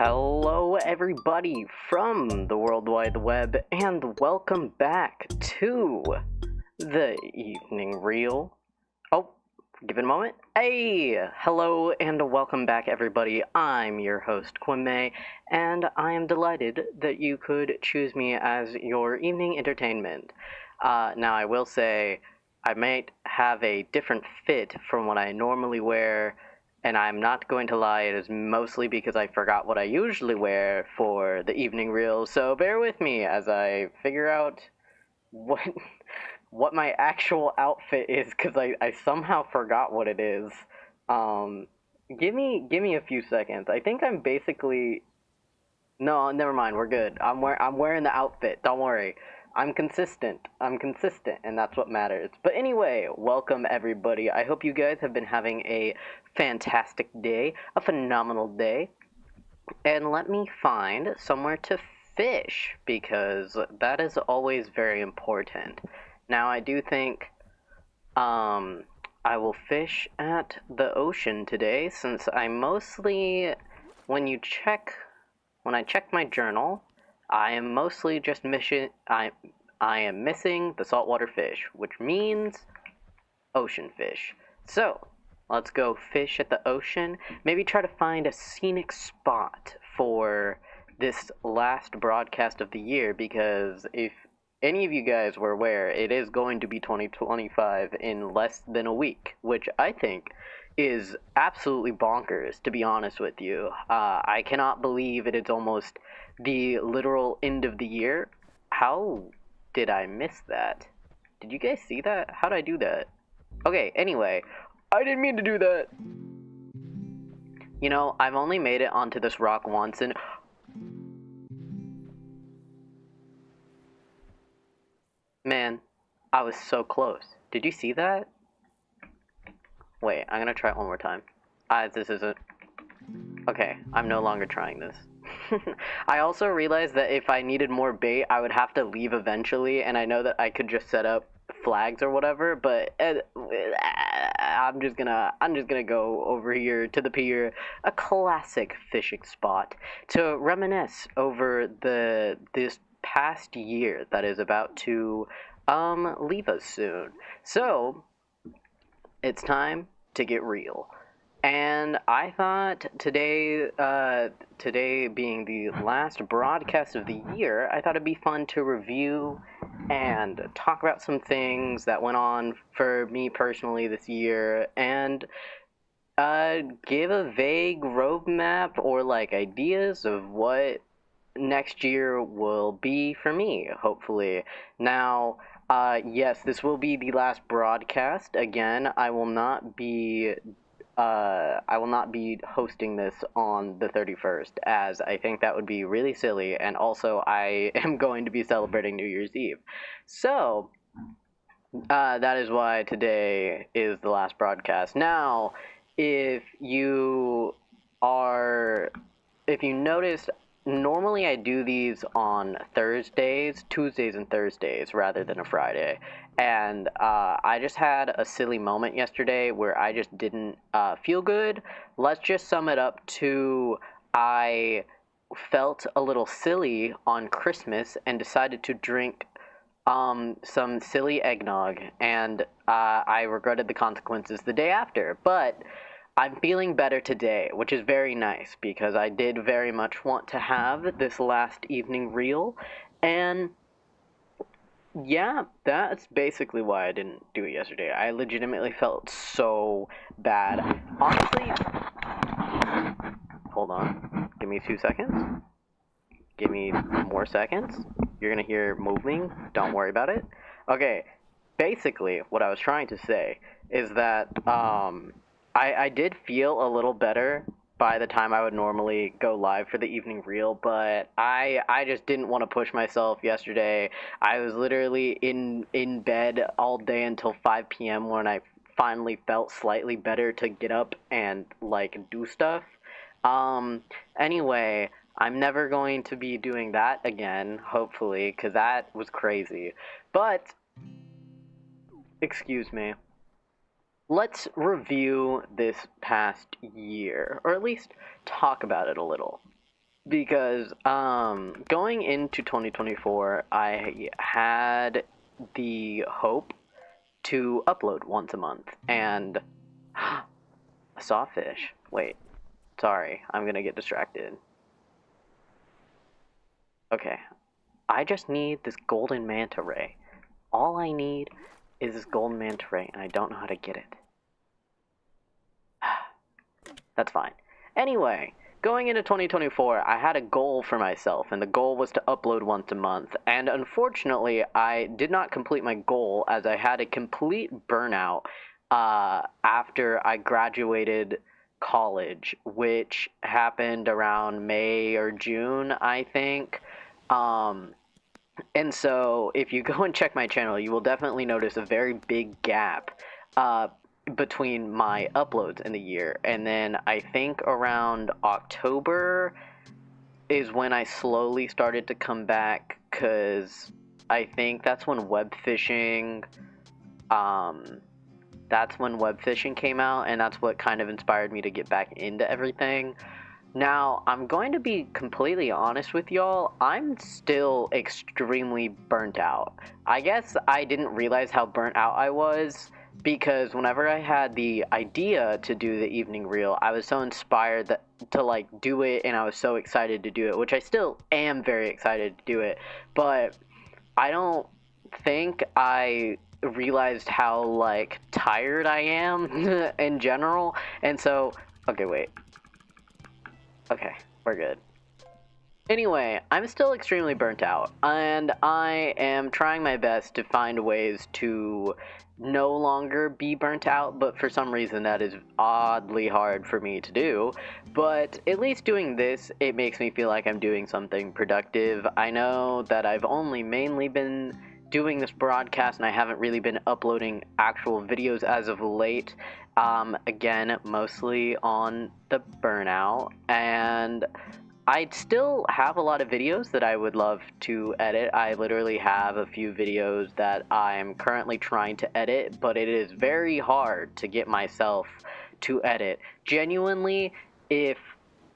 Hello, everybody from the World Wide Web, and welcome back to the Evening Reel. Oh, give it a moment. Hey, hello, and welcome back, everybody. I'm your host, kwimei, and I am delighted that you could choose me as your evening entertainment. Now, I will say I might have a different fit from what I normally wear. And I'm not going to lie, it is mostly because I forgot what I usually wear for the evening reel, so bear with me as I figure out what what my actual outfit is, because I somehow forgot what it is. Give me a few seconds. I think I'm basically... No, never mind, we're good. I'm wearing the outfit, don't worry. I'm consistent, and that's what matters. But anyway, welcome everybody. I hope you guys have been having a fantastic day, a phenomenal day. And let me find somewhere to fish, because that is always very important. Now, I do think I will fish at the ocean today, since I mostly, when I check my journal, I am mostly just I am missing the saltwater fish, which means ocean fish. So, let's go fish at the ocean. Maybe try to find a scenic spot for this last broadcast of the year, because if any of you guys were aware, it is going to be 2025 in less than a week, which I think is absolutely bonkers, to be honest with you. I cannot believe it is almost the literal end of the year. How did I miss that? Did you guys see that? How did I do that? Okay, anyway, I didn't mean to do that. You know, I've only made it onto this rock once, and... Man, I was so close. Did you see that? Wait, I'm gonna try it one more time. This isn't... Okay, I'm no longer trying this. I also realized that if I needed more bait, I would have to leave eventually, and I know that I could just set up flags or whatever, but I'm just gonna go over here to the pier, a classic fishing spot, to reminisce over this past year that is about to leave us soon. So it's time to get real. And I thought today being the last broadcast of the year, I thought it'd be fun to review and talk about some things that went on for me personally this year, and give a vague roadmap or like ideas of what next year will be for me, hopefully. Now, yes, this will be the last broadcast. Again, I will not be hosting this on the 31st, as I think that would be really silly, and also I am going to be celebrating New Year's Eve. So, that is why today is the last broadcast. Now, if you noticed, normally I do these on Tuesdays and Thursdays, rather than a Friday. And I just had a silly moment yesterday where I just didn't feel good. Let's just sum it up to I felt a little silly on Christmas and decided to drink some silly eggnog, and I regretted the consequences the day after. But I'm feeling better today, which is very nice, because I did very much want to have this last evening reel, and yeah, that's basically why I didn't do it yesterday. I legitimately felt so bad. Honestly, hold on. Give me 2 seconds. Give me more seconds. You're gonna hear moving. Don't worry about it. Okay, basically, what I was trying to say is that, I did feel a little better by the time I would normally go live for the evening reel, but I just didn't want to push myself yesterday. I was literally in bed all day until 5 p.m. when I finally felt slightly better to get up and, like, do stuff. Anyway, I'm never going to be doing that again, hopefully, because that was crazy. But, excuse me. Let's review this past year, or at least talk about it a little. because going into 2024, I had the hope to upload once a month, and I saw a fish. Wait, sorry, I'm gonna get distracted. Okay, I just need this golden manta ray. All I need is this golden manta ray, and I don't know how to get it. That's fine. Anyway, going into 2024, I had a goal for myself, and the goal was to upload once a month. And unfortunately, I did not complete my goal as I had a complete burnout after I graduated college, which happened around May or June, I think. And so, if you go and check my channel, you will definitely notice a very big gap between my uploads in the year. And then I think around October is when I slowly started to come back, because I think that's when webfishing came out, and that's what kind of inspired me to get back into everything. Now, I'm going to be completely honest with y'all, I'm still extremely burnt out. I guess I didn't realize how burnt out I was, because whenever I had the idea to do the evening reel, I was so inspired to like do it, and I was so excited to do it, which I still am very excited to do it, but I don't think I realized how like tired I am in general, and so, okay, wait. Okay, we're good. Anyway, I'm still extremely burnt out, and I am trying my best to find ways to no longer be burnt out, but for some reason that is oddly hard for me to do. But at least doing this, it makes me feel like I'm doing something productive. I know that I've only mainly been doing this broadcast, and I haven't really been uploading actual videos as of late. Again, mostly on the burnout, and I'd still have a lot of videos that I would love to edit. I literally have a few videos that I'm currently trying to edit, but it is very hard to get myself to edit. Genuinely, if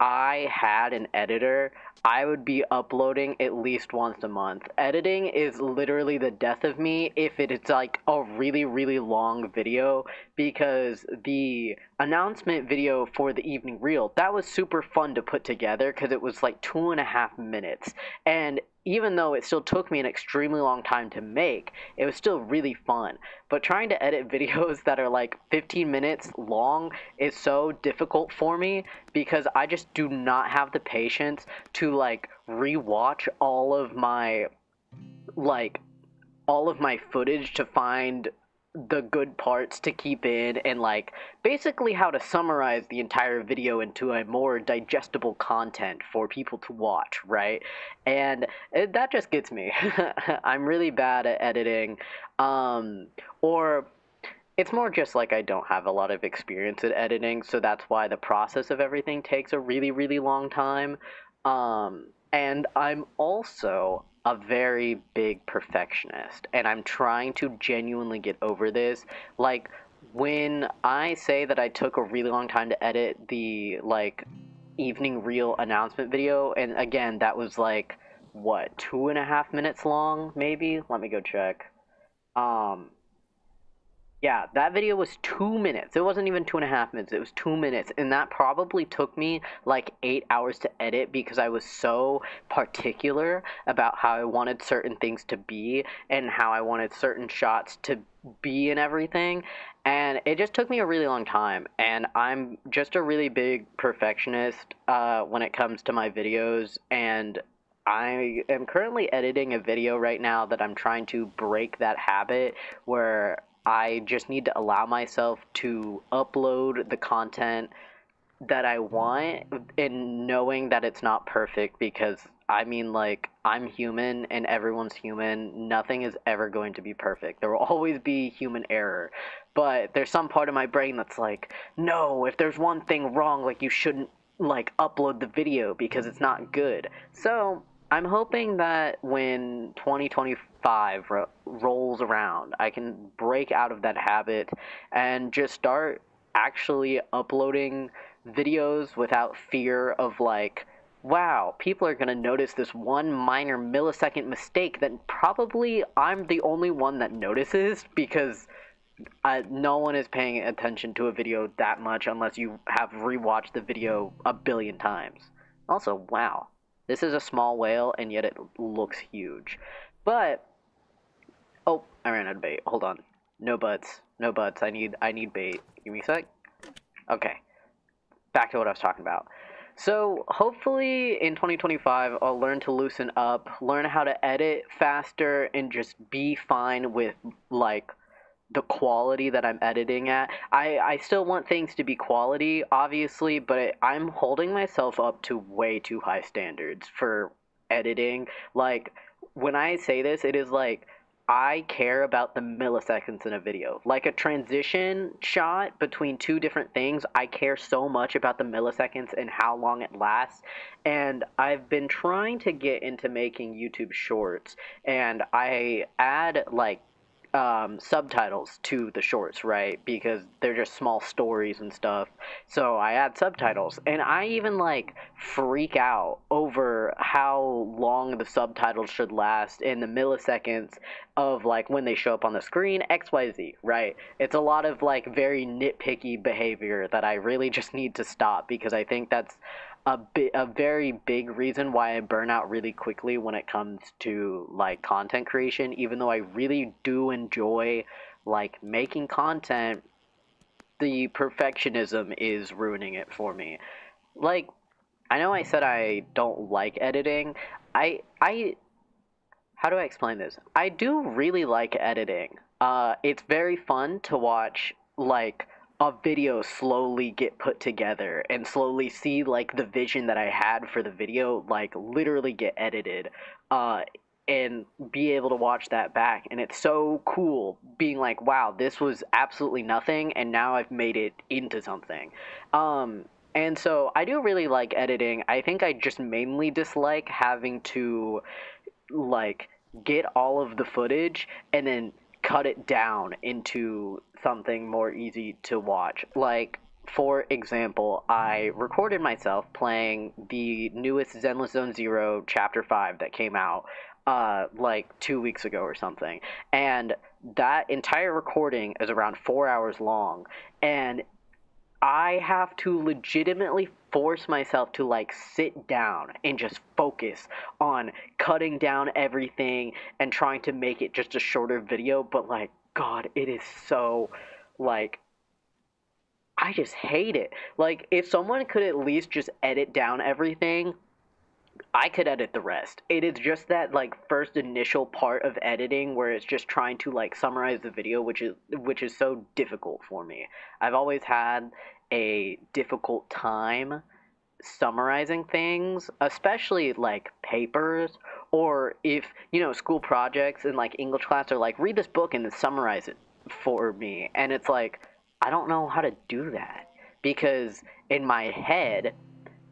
I had an editor, I would be uploading at least once a month. Editing is literally the death of me if it's like a really, really long video, because the announcement video for the evening reel, that was super fun to put together because it was like 2.5 minutes. And even though it still took me an extremely long time to make, it was still really fun. But trying to edit videos that are like 15 minutes long is so difficult for me, because I just do not have the patience to like rewatch all of my footage to find the good parts to keep in, and like basically how to summarize the entire video into a more digestible content for people to watch, right? And that just gets me. I'm really bad at editing, or it's more just like I don't have a lot of experience at editing, so that's why the process of everything takes a really, really long time. And I'm also a very big perfectionist, and I'm trying to genuinely get over this. Like, when I say that I took a really long time to edit the, like, evening reel announcement video, and again, that was like, what, 2.5 minutes long, maybe? Let me go check. Yeah, that video was 2 minutes. It wasn't even 2.5 minutes. It was 2 minutes. And that probably took me like 8 hours to edit, because I was so particular about how I wanted certain things to be and how I wanted certain shots to be and everything. And it just took me a really long time. And I'm just a really big perfectionist when it comes to my videos. And I am currently editing a video right now that I'm trying to break that habit, where I just need to allow myself to upload the content that I want, and knowing that it's not perfect, because I mean, like, I'm human and everyone's human. Nothing is ever going to be perfect. There will always be human error. But there's some part of my brain that's like, no, if there's one thing wrong, like, you shouldn't, like, upload the video because it's not good. So I'm hoping that when 2025 rolls around, I can break out of that habit and just start actually uploading videos without fear of like wow, people are gonna notice this one minor millisecond mistake that probably I'm the only one that notices because no one is paying attention to a video that much unless you have rewatched the video a billion times. Also, wow, this is a small whale and yet it looks huge. But oh, I ran out of bait. Hold on. No butts. No butts. I need bait. Give me a sec. Okay. Back to what I was talking about. So hopefully in 2025 I'll learn to loosen up, learn how to edit faster, and just be fine with like the quality that I'm editing at. I still want things to be quality, obviously, but I'm holding myself up to way too high standards for editing. Like, when I say this, it is like I care about the milliseconds in a video. Like a transition shot between two different things, I care so much about the milliseconds and how long it lasts. And I've been trying to get into making YouTube shorts, and I add like subtitles to the shorts, right? Because they're just small stories and stuff. So I add subtitles, and I even like freak out over how long the subtitles should last in the milliseconds of like when they show up on the screen, XYZ, right? It's a lot of like very nitpicky behavior that I really just need to stop because I think that's a very big reason why I burn out really quickly when it comes to like content creation. Even though I really do enjoy like making content, the perfectionism is ruining it for me. Like, I know I said I don't like editing. I how do I explain this? I do really like editing. It's very fun to watch like a video slowly get put together and slowly see like the vision that I had for the video like literally get edited. And be able to watch that back, and it's so cool being like, wow, this was absolutely nothing and now I've made it into something. And so I do really like editing. I think I just mainly dislike having to like get all of the footage and then cut it down into something more easy to watch. Like, for example, I recorded myself playing the newest Zenless Zone Zero Chapter 5 that came out like 2 weeks ago or something. And that entire recording is around 4 hours long. And I have to legitimately force myself to like sit down and just focus on cutting down everything and trying to make it just a shorter video. But like, God, it is so like, I just hate it. Like, if someone could at least just edit down everything, I could edit the rest. It is just that like first initial part of editing where it's just trying to like summarize the video, which is so difficult for me. I've always had a difficult time summarizing things, especially like papers, or if, you know, school projects and like English class are like, read this book and then summarize it for me. And it's like, I don't know how to do that because in my head,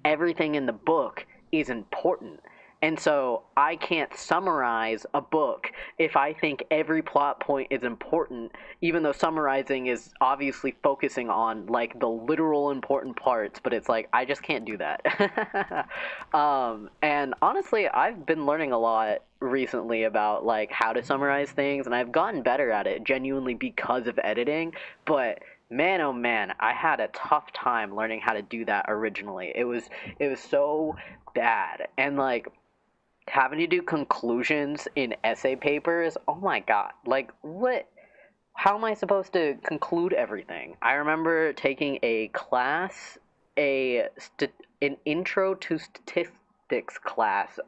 everything in the book is important. And so I can't summarize a book if I think every plot point is important, even though summarizing is obviously focusing on like the literal important parts, but it's like I just can't do that. And honestly, I've been learning a lot recently about like how to summarize things, and I've gotten better at it genuinely because of editing, but man, oh man, I had a tough time learning how to do that originally. It was so bad. And like having to do conclusions in essay papers, oh my god. Like what, how am I supposed to conclude everything? I remember taking a class, an intro to statistics class,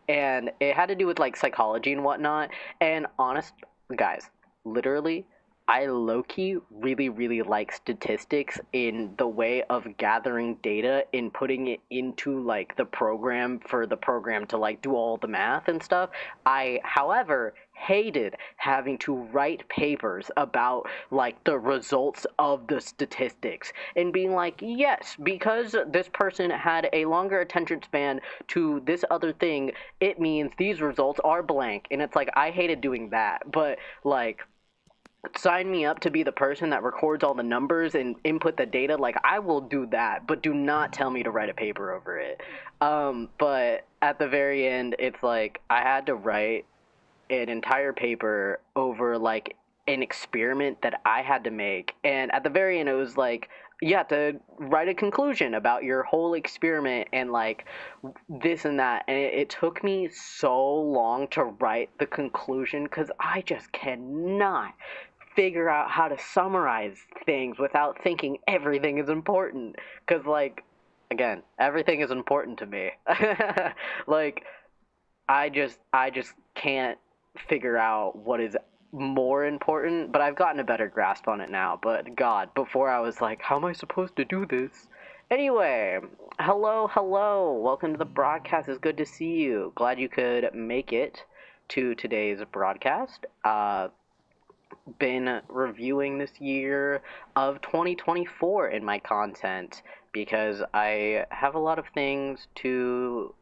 and it had to do with like psychology and whatnot. And honest guys, literally I low-key really, really like statistics in the way of gathering data and putting it into, like, the program for the program to, like, do all the math and stuff. I, however, hated having to write papers about, like, the results of the statistics and being like, yes, because this person had a longer attention span to this other thing, it means these results are blank. And it's like, I hated doing that. But, like, sign me up to be the person that records all the numbers and input the data, like I will do that, but do not tell me to write a paper over it. But at the very end, it's like I had to write an entire paper over like an experiment that I had to make, and at the very end it was like you have to write a conclusion about your whole experiment and like this and that, and it took me so long to write the conclusion because I just cannot figure out how to summarize things without thinking everything is important, because like again, everything is important to me. Like I just can't figure out what is more important, but I've gotten a better grasp on it now. But God, before I was like, how am I supposed to do this? Anyway, hello. Welcome to the broadcast. It's good to see you. Glad you could make it to today's broadcast. Been reviewing this year of 2024 in my content because I have a lot of things to,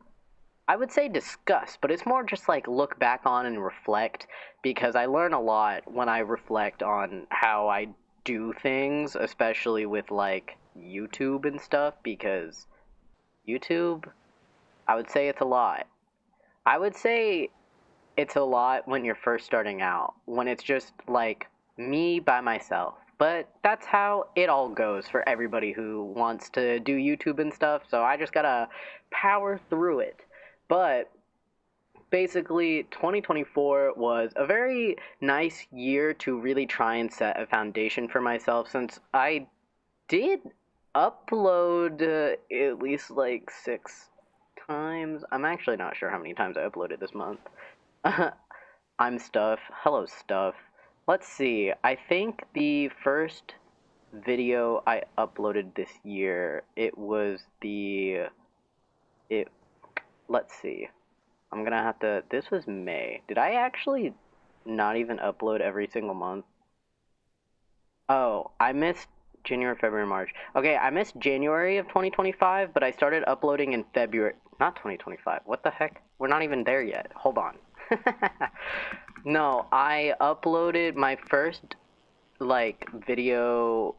I would say, discuss, but it's more just like look back on and reflect, because I learn a lot when I reflect on how I do things, especially with like YouTube and stuff, because YouTube, I would say it's a lot. I would say it's a lot when you're first starting out, when it's just like me by myself. But that's how it all goes for everybody who wants to do YouTube and stuff, so I just gotta power through it. But basically, 2024 was a very nice year to really try and set a foundation for myself, since I did upload at least like 6 times. I'm actually not sure how many times I uploaded this month. I'm Stuff. Hello, Stuff. Let's see. I think the first video I uploaded this year, it was the... It... Let's see. I'm gonna have to... This was May. Did I actually not even upload every single month? Oh, I missed January, February, March. Okay, I missed January of 2025, but I started uploading in February... Not 2025. What the heck? We're not even there yet. Hold on. No, I uploaded my first like video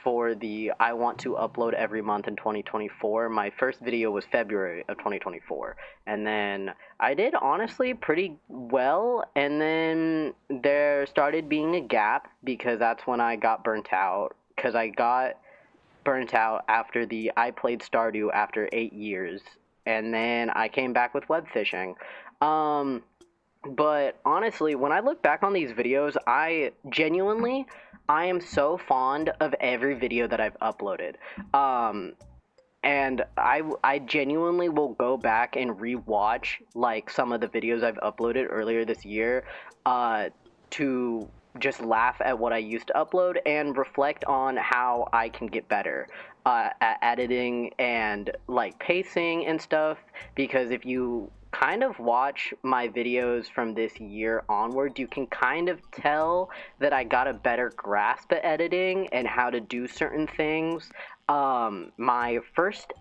for the I want to upload every month in 2024. My first video was February of 2024, and then I did honestly pretty well, and then there started being a gap because that's when I got burnt out, because I got burnt out after the I played Stardew after 8 years, and then I came back with webfishing. But honestly, when I look back on these videos, I am so fond of every video that I've uploaded. And I genuinely will go back and rewatch like some of the videos I've uploaded earlier this year, to just laugh at what I used to upload and reflect on how I can get better at editing and like pacing and stuff. Because if you kind of watch my videos from this year onward, you can kind of tell that I got a better grasp at editing and how to do certain things. My first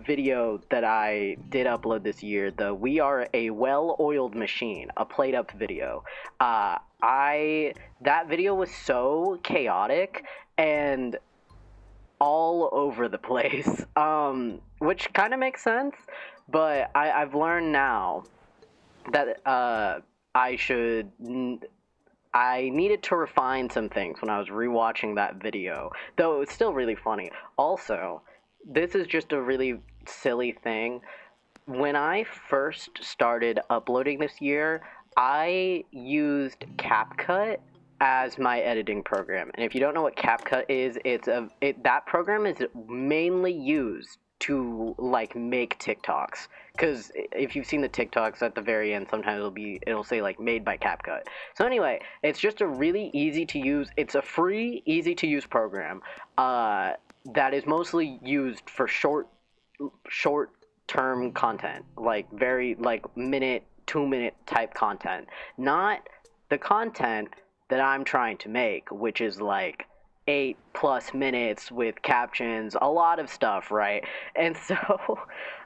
video that I did upload this year, the "We Are a Well-Oiled Machine," a played up video. That video was so chaotic and all over the place, which kind of makes sense, but I've learned now that I needed to refine some things when I was rewatching that video, though it was still really funny. Also, this is just a really silly thing. When I first started uploading this year, I used CapCut as my editing program. And if you don't know what CapCut is, that program is mainly used to like make TikToks. Because if you've seen the TikToks at the very end, sometimes it'll say like made by CapCut. So anyway, it's just a really easy to use. It's a free, easy to use program that is mostly used for short term content, like very like minute, 2 minute type content, not the content that I'm trying to make, which is like 8+ minutes with captions, a lot of stuff, right? And so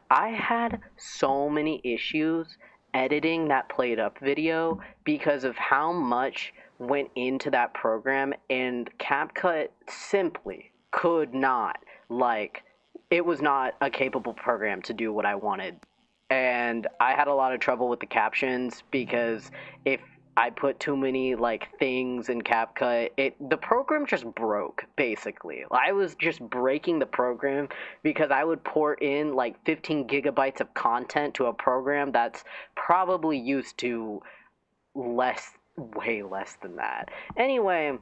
I had so many issues editing that played up video because of how much went into that program, and CapCut simply could not, like, it was not a capable program to do what I wanted. And I had a lot of trouble with the captions because if I put too many like things in CapCut, the program just broke basically. I was just breaking the program because I would pour in like 15 gigabytes of content to a program that's probably used to way less than that. Anyway,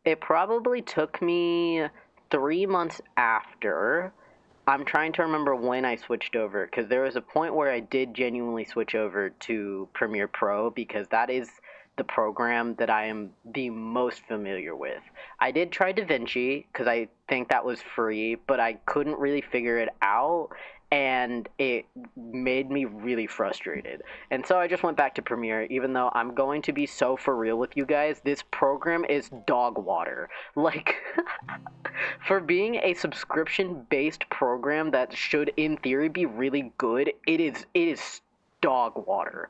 it probably took me 3 months after. I'm trying to remember when I switched over because there was a point where I did genuinely switch over to Premiere Pro because that is the program that I am the most familiar with. I did try DaVinci because I think that was free, but I couldn't really figure it out and it made me really frustrated. And so I just went back to Premiere, even though I'm going to be so for real with you guys. This program is dog water. Like, for being a subscription-based program that should, in theory, be really good, it is dog water.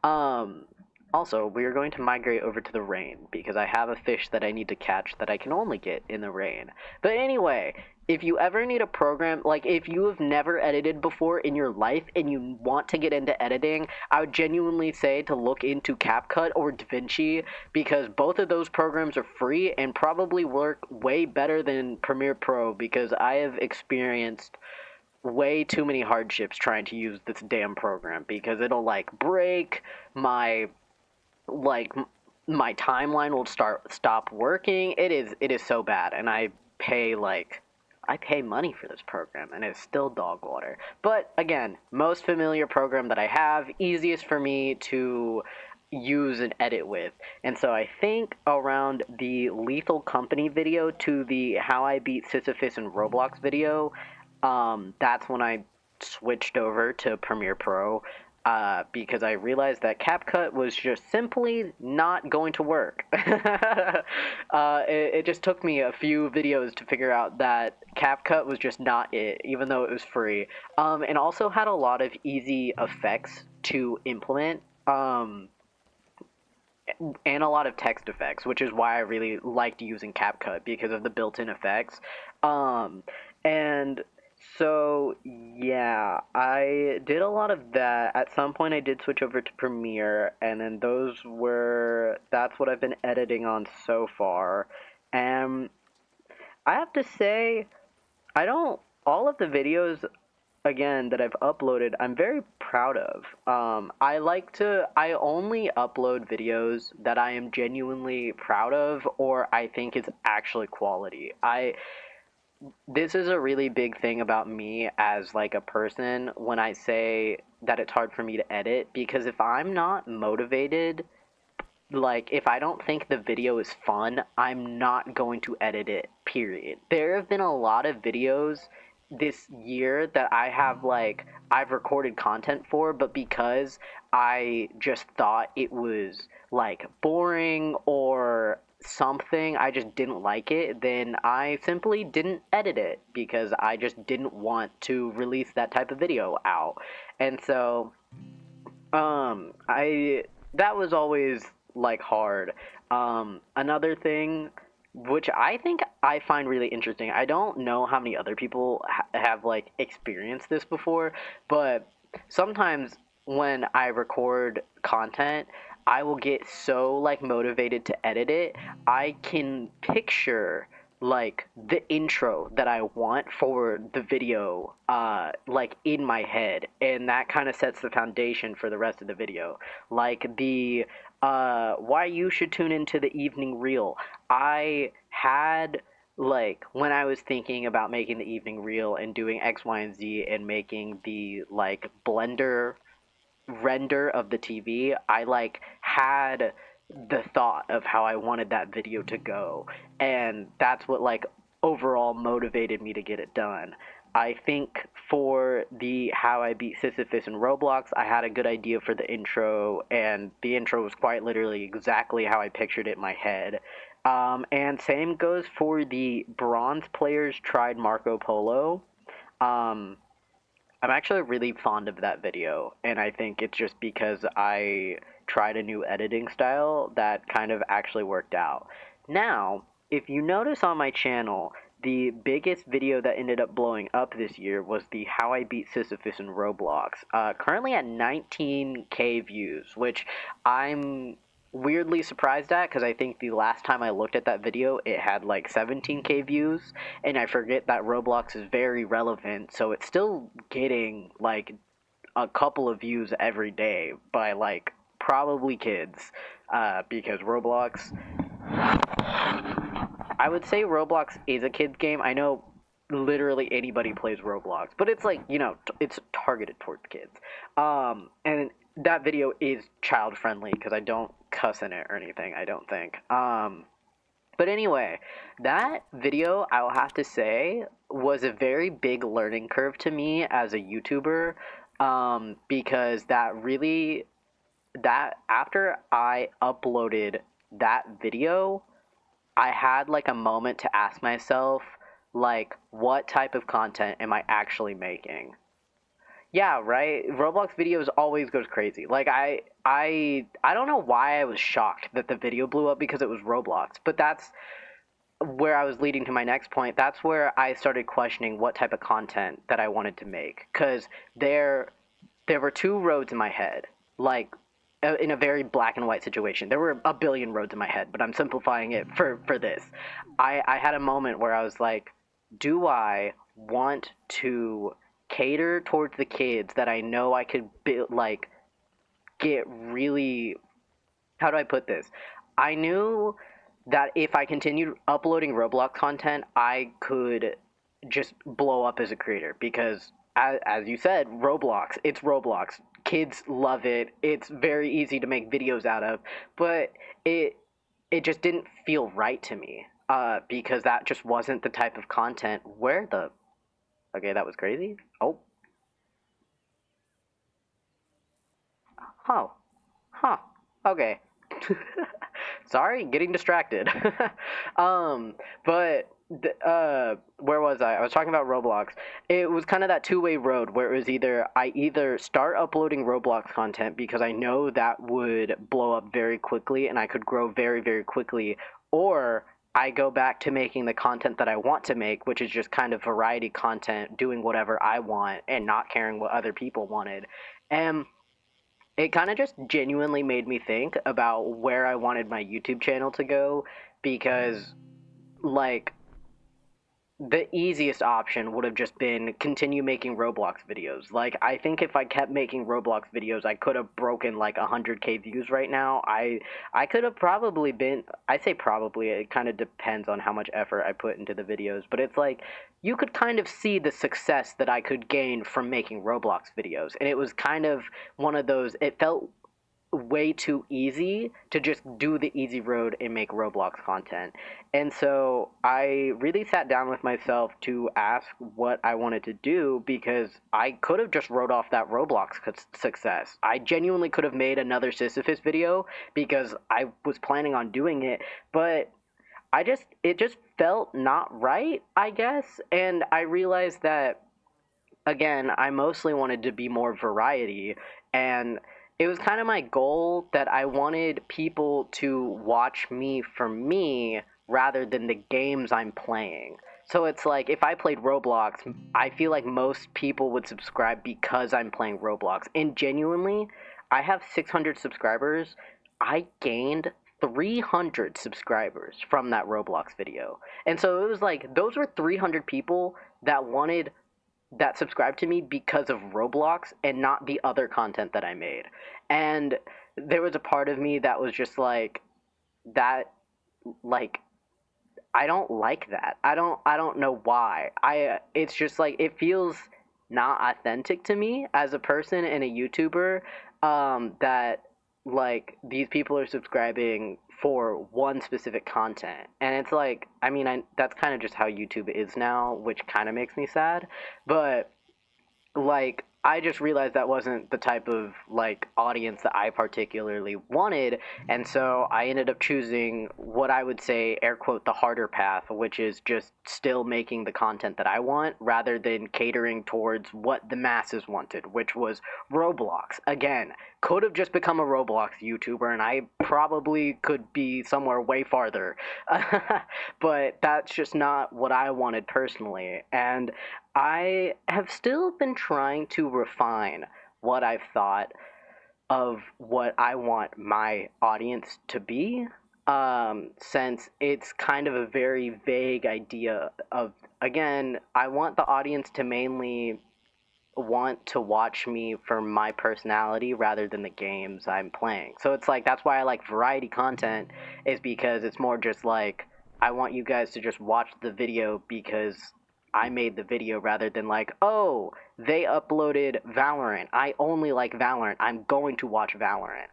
um, Also, we are going to migrate over to the rain because I have a fish that I need to catch that I can only get in the rain. But anyway, if you ever need a program, like if you have never edited before in your life and you want to get into editing, I would genuinely say to look into CapCut or DaVinci because both of those programs are free and probably work way better than Premiere Pro because I have experienced way too many hardships trying to use this damn program because it'll like break my like my timeline will stop working. It is so bad, and I pay money for this program, and it's still dog water. But again, most familiar program that I have, easiest for me to use and edit with. And so I think around the Lethal Company video to the How I Beat Sisyphus in Roblox video, that's when I switched over to Premiere Pro because I realized that CapCut was just simply not going to work. It just took me a few videos to figure out that CapCut was just not it, even though it was free. And also had a lot of easy effects to implement. And a lot of text effects, which is why I really liked using CapCut because of the built-in effects. And so, yeah, I did a lot of that. At some point, I did switch over to Premiere, and then that's what I've been editing on so far. And I have to say, all of the videos again that I've uploaded, I'm very proud of. I only upload videos that I am genuinely proud of or I think is actually quality. This is a really big thing about me as like a person when I say that it's hard for me to edit because if I'm not motivated, like if I don't think the video is fun, I'm not going to edit it, period. There have been a lot of videos this year that I've recorded content for, but because I just thought it was like boring or something, I just didn't like it, then I simply didn't edit it because I just didn't want to release that type of video out. And so I that was always like hard. Another thing which I think I find really interesting. I don't know how many other people have like experienced this before, but sometimes when I record content, I will get so like motivated to edit it. I can picture like the intro that I want for the video like in my head, and that kind of sets the foundation for the rest of the video. Like the why you should tune into the evening reel. I had like when I was thinking about making the evening reel and doing X, Y, and Z and making the like Blender render of the TV, I like had the thought of how I wanted that video to go, and that's what like overall motivated me to get it done. I think for the How I Beat Sisyphus in Roblox, I had a good idea for the intro, and the intro was quite literally exactly how I pictured it in my head. And same goes for the Bronze Players Tried Marco Polo. Um, I'm actually really fond of that video, and I think it's just because I tried a new editing style that kind of actually worked out. Now, if you notice on my channel, the biggest video that ended up blowing up this year was the How I Beat Sisyphus in Roblox. Currently at 19K views, which I'm weirdly surprised at because I think the last time I looked at that video, it had like 17K views, and I forget that Roblox is very relevant, so it's still getting like a couple of views every day by like probably kids, because Roblox, I would say Roblox is a kid's game. I know literally anybody plays Roblox, but it's like, it's targeted towards kids. And that video is child friendly because I don't cuss in it or anything, I don't think. But anyway, that video, I will have to say, was a very big learning curve to me as a YouTuber, because that after I uploaded that video, I had like a moment to ask myself, like, what type of content am I actually making? Yeah, right. Roblox videos always goes crazy. Like I don't know why I was shocked that the video blew up because it was Roblox, but that's where I was leading to my next point. That's where I started questioning what type of content that I wanted to make, cuz there were two roads in my head. Like in a very black and white situation. There were a billion roads in my head, but I'm simplifying it for this. I had a moment where I was like, do I want to cater towards the kids that I know I could build, like get really, how do I put this? I knew that if I continued uploading Roblox content, I could just blow up as a creator because, as you said, Roblox, it's Roblox. Kids love it. It's very easy to make videos out of, but it just didn't feel right to me, because that just wasn't the type of content where the, okay, that was crazy. Oh, oh, huh, okay. Sorry, getting distracted. um, but where was I? I was talking about Roblox. It was kind of that two-way road where it was either I either start uploading Roblox content because I know that would blow up very quickly and I could grow very, very quickly, or I go back to making the content that I want to make, which is just kind of variety content, doing whatever I want and not caring what other people wanted. And it kind of just genuinely made me think about where I wanted my YouTube channel to go, because like the easiest option would have just been continue making Roblox videos. Like I think if I kept making Roblox videos, I could have broken like 100K views right now. I could have probably been, I say probably, it kind of depends on how much effort I put into the videos, but it's like you could kind of see the success that I could gain from making Roblox videos. And it was kind of one of those, it felt way too easy to just do the easy road and make Roblox content. And so I really sat down with myself to ask what I wanted to do, because I could have just wrote off that Roblox success. I genuinely could have made another Sisyphus video because I was planning on doing it, but it just felt not right, I guess. And I realized that, again, I mostly wanted to be more variety, and it was kind of my goal that I wanted people to watch me for me rather than the games I'm playing. So it's like if I played Roblox, I feel like most people would subscribe because I'm playing Roblox. And genuinely, I have 600 subscribers. I gained 300 subscribers from that Roblox video. And so it was like those were 300 people that subscribed to me because of Roblox and not the other content that I made. And there was a part of me that was just like, that, like, I don't like that. I don't know why. It's just like it feels not authentic to me as a person and a YouTuber, that like these people are subscribing for one specific content. And it's like, I mean, that's kind of just how YouTube is now, which kind of makes me sad. But like I just realized that wasn't the type of like audience that I particularly wanted, and so I ended up choosing what I would say air quote the harder path, which is just still making the content that I want rather than catering towards what the masses wanted, which was Roblox. Again, could have just become a Roblox YouTuber and I probably could be somewhere way farther. But that's just not what I wanted personally. And I have still been trying to refine what I've thought of what I want my audience to be, since it's kind of a very vague idea of, again, I want the audience to mainly want to watch me for my personality rather than the games I'm playing. So it's like that's why I like variety content is because it's more just like I want you guys to just watch the video because I made the video rather than like, oh, they uploaded Valorant. I only like Valorant. I'm going to watch Valorant.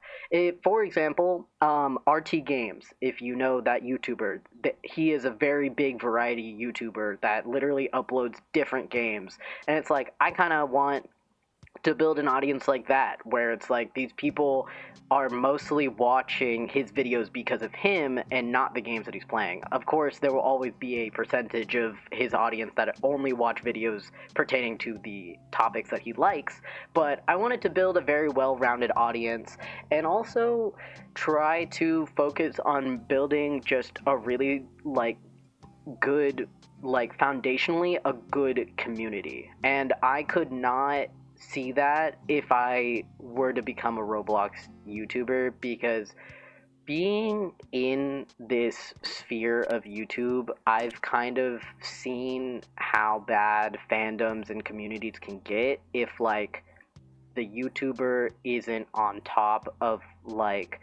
For example, RT Games, if you know that YouTuber, he is a very big variety YouTuber that literally uploads different games. And it's like, I kind of want to build an audience like that, where it's like these people are mostly watching his videos because of him and not the games that he's playing. Of course, there will always be a percentage of his audience that only watch videos pertaining to the topics that he likes, but I wanted to build a very well-rounded audience and also try to focus on building just a really like good, like foundationally a good community. And I could not see that if I were to become a Roblox YouTuber, because being in this sphere of YouTube, I've kind of seen how bad fandoms and communities can get if like the YouTuber isn't on top of like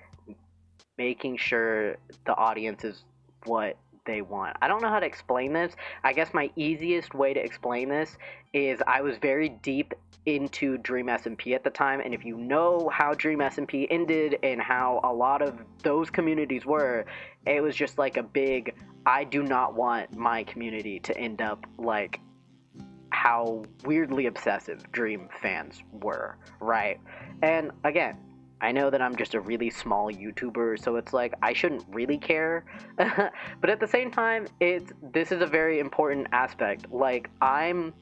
making sure the audience is what they want. I don't know how to explain this. I guess my easiest way to explain this is I was very deep into Dream SMP at the time, and if you know how Dream SMP ended and how a lot of those communities were, it was just like a big, I do not want my community to end up like how weirdly obsessive Dream fans were, right? And again, I know that I'm just a really small YouTuber, so it's like I shouldn't really care. But at the same time, this is a very important aspect. Like I'm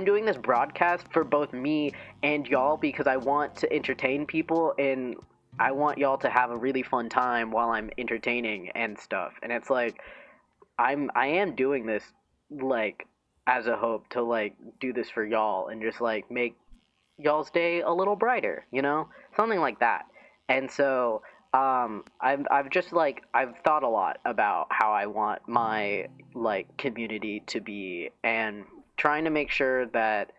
doing this broadcast for both me and y'all because I want to entertain people and I want y'all to have a really fun time while I'm entertaining and stuff. And it's like I am doing this like as a hope to like do this for y'all and just like make y'all's day a little brighter, you know? Something like that. And so I've just like I've thought a lot about how I want my like community to be and trying to make sure that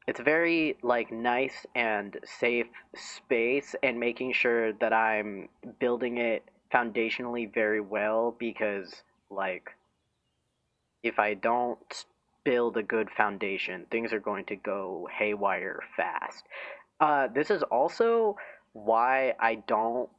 it's a very like nice and safe space and making sure that I'm building it foundationally very well because like if I don't build a good foundation, things are going to go haywire fast. This is also why I don't.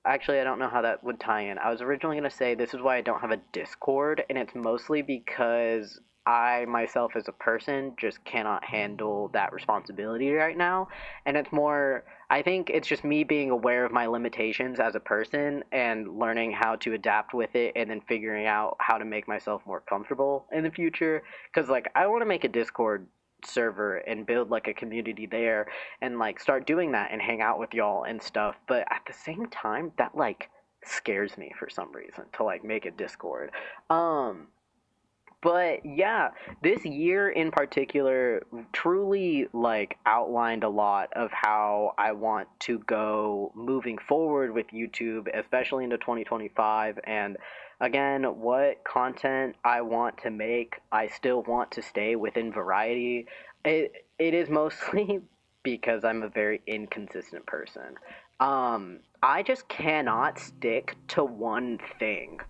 Actually, I don't know how that would tie in. I was originally going to say this is why I don't have a Discord, and it's mostly because I myself as a person just cannot handle that responsibility right now. And it's more, I think it's just me being aware of my limitations as a person and learning how to adapt with it and then figuring out how to make myself more comfortable in the future. Because, like, I want to make a Discord server and build like a community there and like start doing that and hang out with y'all and stuff, but at the same time that like scares me for some reason to like make a Discord. But yeah, this year in particular truly like outlined a lot of how I want to go moving forward with YouTube, especially into 2025. And again, what content I want to make, I still want to stay within variety. It is mostly because I'm a very inconsistent person. I just cannot stick to one thing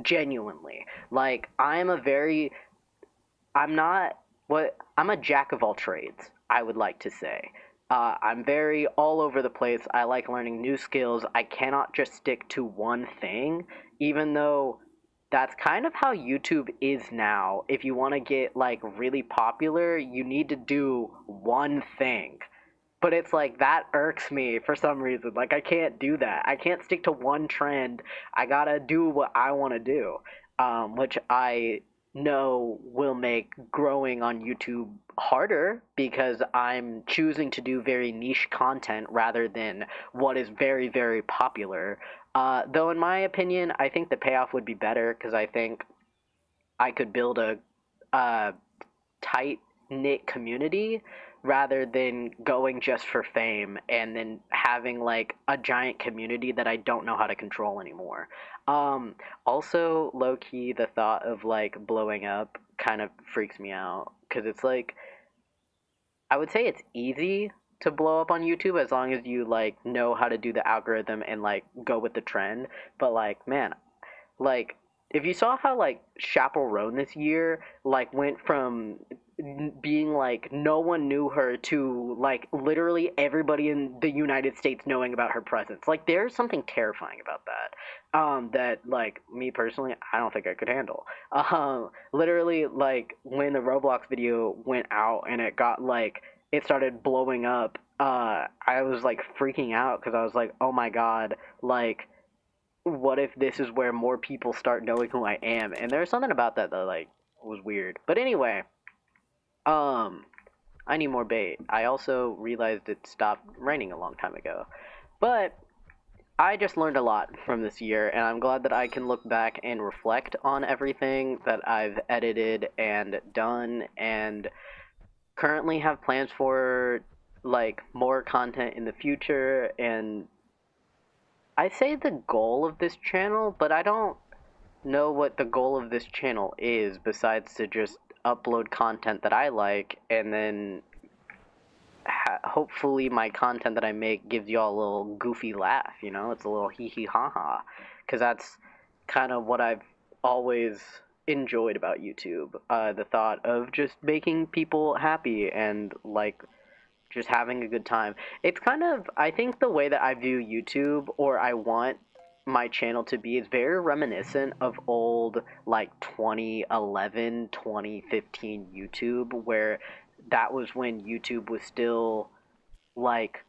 genuinely. Like I'm not what I'm a jack of all trades, I would like to say. I'm very all over the place. I like learning new skills. I cannot just stick to one thing, even though that's kind of how YouTube is now. If you want to get like really popular, you need to do one thing. But it's like that irks me for some reason. Like I can't do that. I can't stick to one trend. I gotta do what I want to do, which I know will make growing on YouTube harder because I'm choosing to do very niche content rather than what is very, very popular. Though, in my opinion, I think the payoff would be better because I think I could build a tight knit community rather than going just for fame and then having like a giant community that I don't know how to control anymore. Also, low key, the thought of like blowing up kind of freaks me out because it's like I would say it's easy to blow up on YouTube as long as you like know how to do the algorithm and like go with the trend. But like, man, like if you saw how like Chappell Roan this year like went from being like no one knew her to like literally everybody in the United States knowing about her presence. Like there's something terrifying about that. That like me personally, I don't think I could handle. Literally like when the Roblox video went out and it got like it started blowing up, I was like freaking out because I was like, oh my god, like what if this is where more people start knowing who I am? And there's something about that that like was weird. But anyway, um, I need more bait. I also realized it stopped raining a long time ago. But I just learned a lot from this year, and I'm glad that I can look back and reflect on everything that I've edited and done, and currently have plans for like more content in the future. And I say the goal of this channel, but I don't know what the goal of this channel is besides to just upload content that I like and then hopefully my content that I make gives y'all a little goofy laugh, you know? It's a little hee hee ha ha. Because that's kind of what I've always enjoyed about YouTube. The thought of just making people happy and like just having a good time. It's kind of, I think the way that I view YouTube or I want my channel to be is very reminiscent of old like 2011, 2015 YouTube where that was when YouTube was still like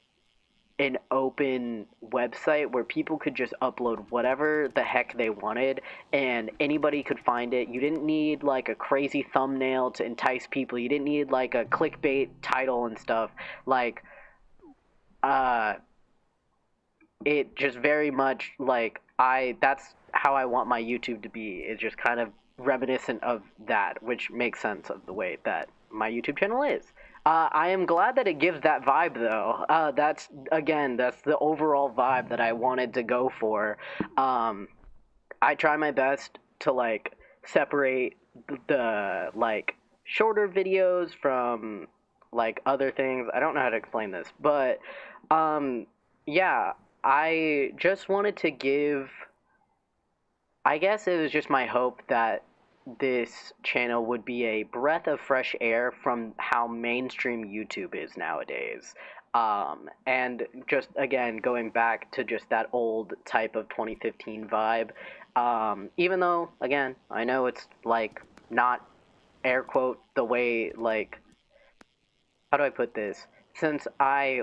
an open website where people could just upload whatever the heck they wanted and anybody could find it. You didn't need like a crazy thumbnail to entice people. You didn't need like a clickbait title and stuff. Like uh it just very much like that's how I want my YouTube to be. It's just kind of reminiscent of that, which makes sense of the way that my YouTube channel is. I am glad that it gives that vibe though. That's again, that's the overall vibe that I wanted to go for. I try my best to like separate the like shorter videos from like other things. I don't know how to explain this, but yeah, I just wanted to give, I guess it was just my hope that this channel would be a breath of fresh air from how mainstream YouTube is nowadays. And just again, going back to just that old type of 2015 vibe, even though, again, I know it's like not air quote the way, like, how do I put this? Since I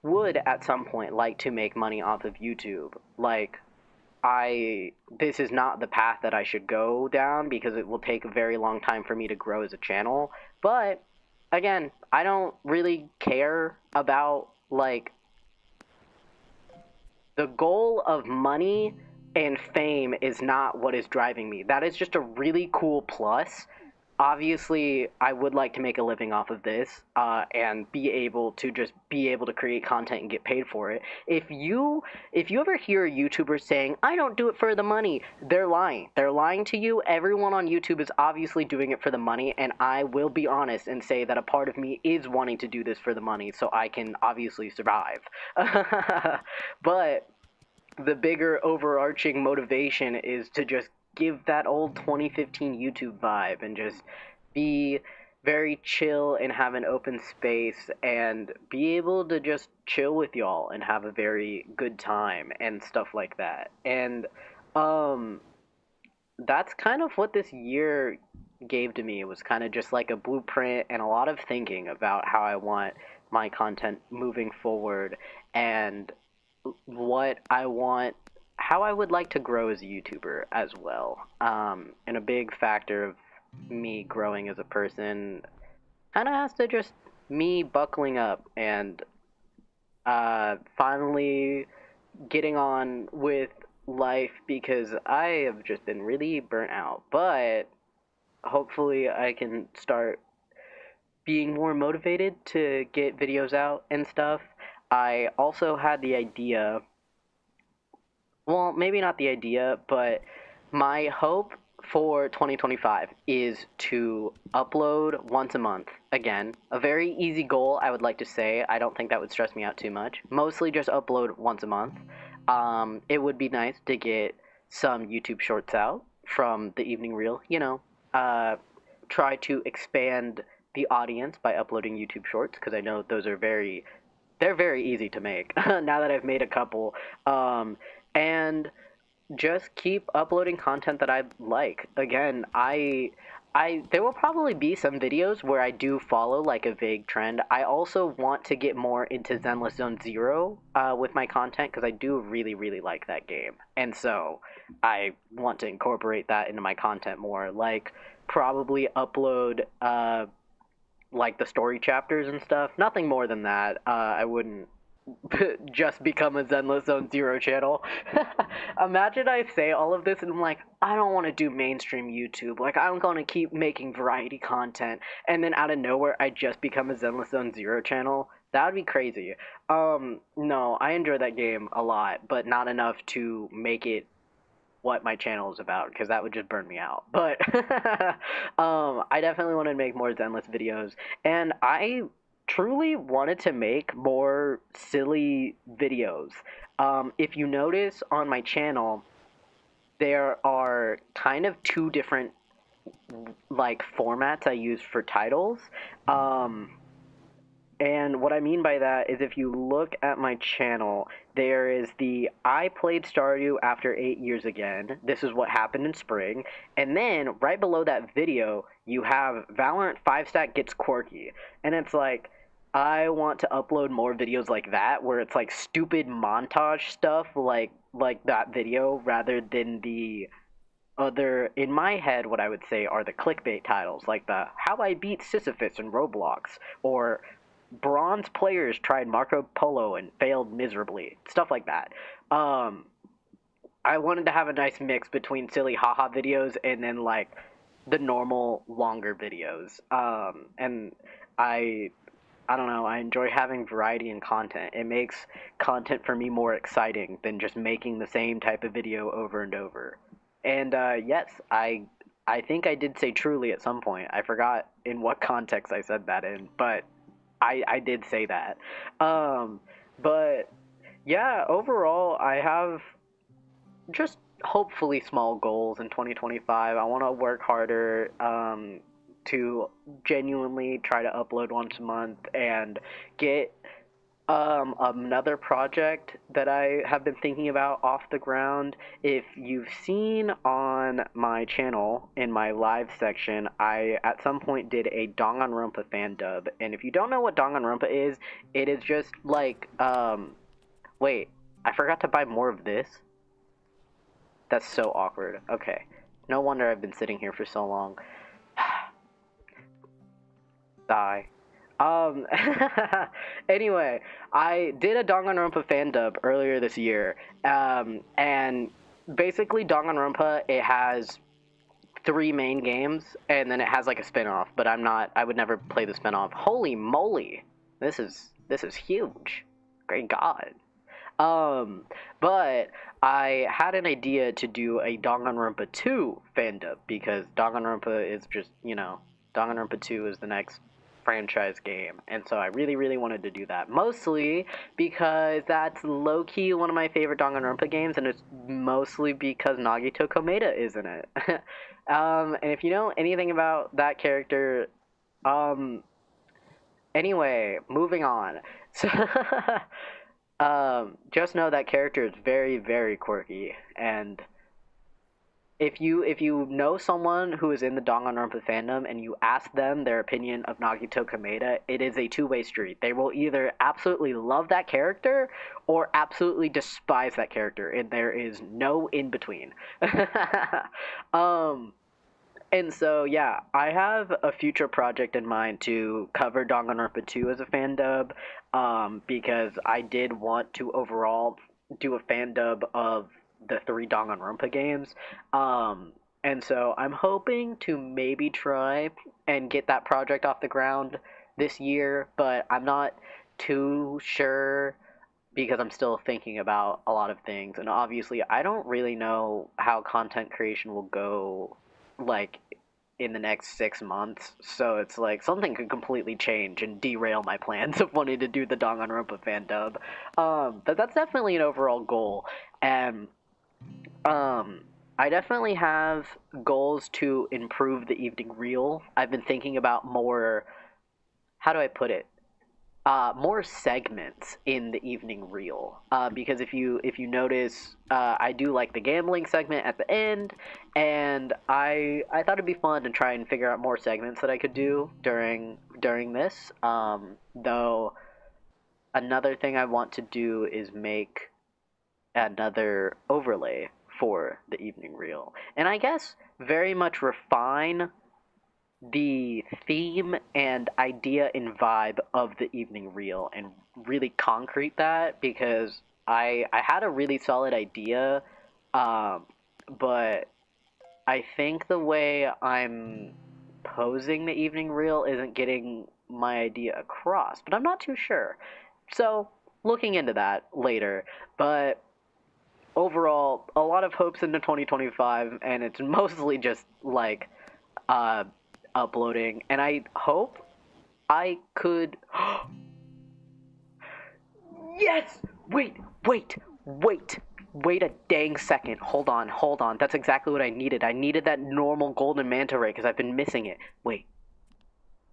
would at some point like to make money off of YouTube, like, this is not the path that I should go down because it will take a very long time for me to grow as a channel. But again, I don't really care about like the goal of money and fame is not what is driving me. That is just a really cool plus. Obviously, I would like to make a living off of this and be able to create content and get paid for it. If you ever hear a YouTuber saying, I don't do it for the money, they're lying. They're lying to you. Everyone on YouTube is obviously doing it for the money, and I will be honest and say that a part of me is wanting to do this for the money so I can obviously survive. But the bigger overarching motivation is to just give that old 2015 YouTube vibe and just be very chill and have an open space and be able to just chill with y'all and have a very good time and stuff like that. And that's kind of what this year gave to me. It was kind of just like a blueprint and a lot of thinking about how I want my content moving forward and what I want, how I would like to grow as a YouTuber as well. And a big factor of me growing as a person kind of has to just me buckling up and finally getting on with life because I have just been really burnt out. But hopefully, I can start being more motivated to get videos out and stuff. I also had the idea, well, maybe not the idea, but my hope for 2025 is to upload once a month. Again, a very easy goal, I would like to say. I don't think that would stress me out too much. Mostly just upload once a month. It would be nice to get some YouTube shorts out from the evening reel, try to expand the audience by uploading YouTube shorts because I know those are they're very easy to make now that I've made a couple. And just keep uploading content that I like. Again, there will probably be some videos where I do follow like a vague trend. I also want to get more into Zenless Zone Zero with my content because I do really really like that game, and so I want to incorporate that into my content more. Like probably upload like the story chapters and stuff. Nothing more than that. I wouldn't just become a Zenless Zone Zero channel. Imagine I say all of this and I'm like, I don't want to do mainstream YouTube. Like, I'm going to keep making variety content. And then out of nowhere, I just become a Zenless Zone Zero channel. That would be crazy. No, I enjoy that game a lot, but not enough to make it what my channel is about because that would just burn me out. But I definitely want to make more Zenless videos, and I truly wanted to make more silly videos. If you notice on my channel, there are kind of two different like formats I use for titles. And what I mean by that is if you look at my channel, there is the I played Stardew after 8 years again. This is what happened in spring. And then right below that video, you have Valorant 5-stack gets quirky. And it's like, I want to upload more videos like that where it's like stupid montage stuff like that video rather than the other, in my head, what I would say are the clickbait titles, like the How I Beat Sisyphus in Roblox, or Bronze Players Tried Marco Polo and Failed Miserably, stuff like that. I wanted to have a nice mix between silly haha videos and then like the normal longer videos. And I don't know, I enjoy having variety in content. It makes content for me more exciting than just making the same type of video over and over. And yes, I think I did say truly at some point. I forgot in what context I said that in, but I did say that. But yeah, overall, I have just hopefully small goals in 2025. I want to work harder to genuinely try to upload once a month and get another project that I have been thinking about off the ground. If you've seen on my channel in my live section, I at some point did a Danganronpa fan dub, and if you don't know what Danganronpa is, it is just like wait, I forgot to buy more of this. That's so awkward. Okay, no wonder I've been sitting here for so long. Die. Um, anyway, I did a Danganronpa fan dub earlier this year, and basically Danganronpa, it has 3 main games, and then it has like a spin-off, but I would never play the spin-off. Holy moly! This is huge. Great God. But I had an idea to do a Danganronpa 2 fan dub, because Danganronpa is just, Danganronpa 2 is the next franchise game, and so I really really wanted to do that, mostly because that's low-key one of my favorite Danganronpa games, and it's mostly because Nagito Komeda is in it. And if you know anything about that character, anyway, moving on. So just know that character is very very quirky, and if you know someone who is in the Danganronpa fandom and you ask them their opinion of Nagito Kameda, it is a two-way street. They will either absolutely love that character or absolutely despise that character, and there is no in between. um, and so yeah, I have a future project in mind to cover Danganronpa 2 as a fan dub, because I did want to overall do a fan dub of the three Danganronpa games. And so I'm hoping to maybe try and get that project off the ground this year, but I'm not too sure because I'm still thinking about a lot of things. And obviously, I don't really know how content creation will go, like, in the next 6 months. So it's like something could completely change and derail my plans of wanting to do the Danganronpa fan dub. But that's definitely an overall goal. And I definitely have goals to improve the evening reel. I've been thinking about more, how do I put it? More segments in the evening reel, because if you notice, I do like the gambling segment at the end, and I thought it'd be fun to try and figure out more segments that I could do during this. Though another thing I want to do is make another overlay for the evening reel, and I guess very much refine the theme and idea and vibe of the evening reel and really concrete that, because I had a really solid idea, but I think the way I'm posing the evening reel isn't getting my idea across, but I'm not too sure. So looking into that later, but overall a lot of hopes into 2025, and it's mostly just like uh uploading, and I hope I could. Yes! Wait a dang second. Hold on. That's exactly what I needed. I needed that normal golden manta ray because I've been missing it. Wait.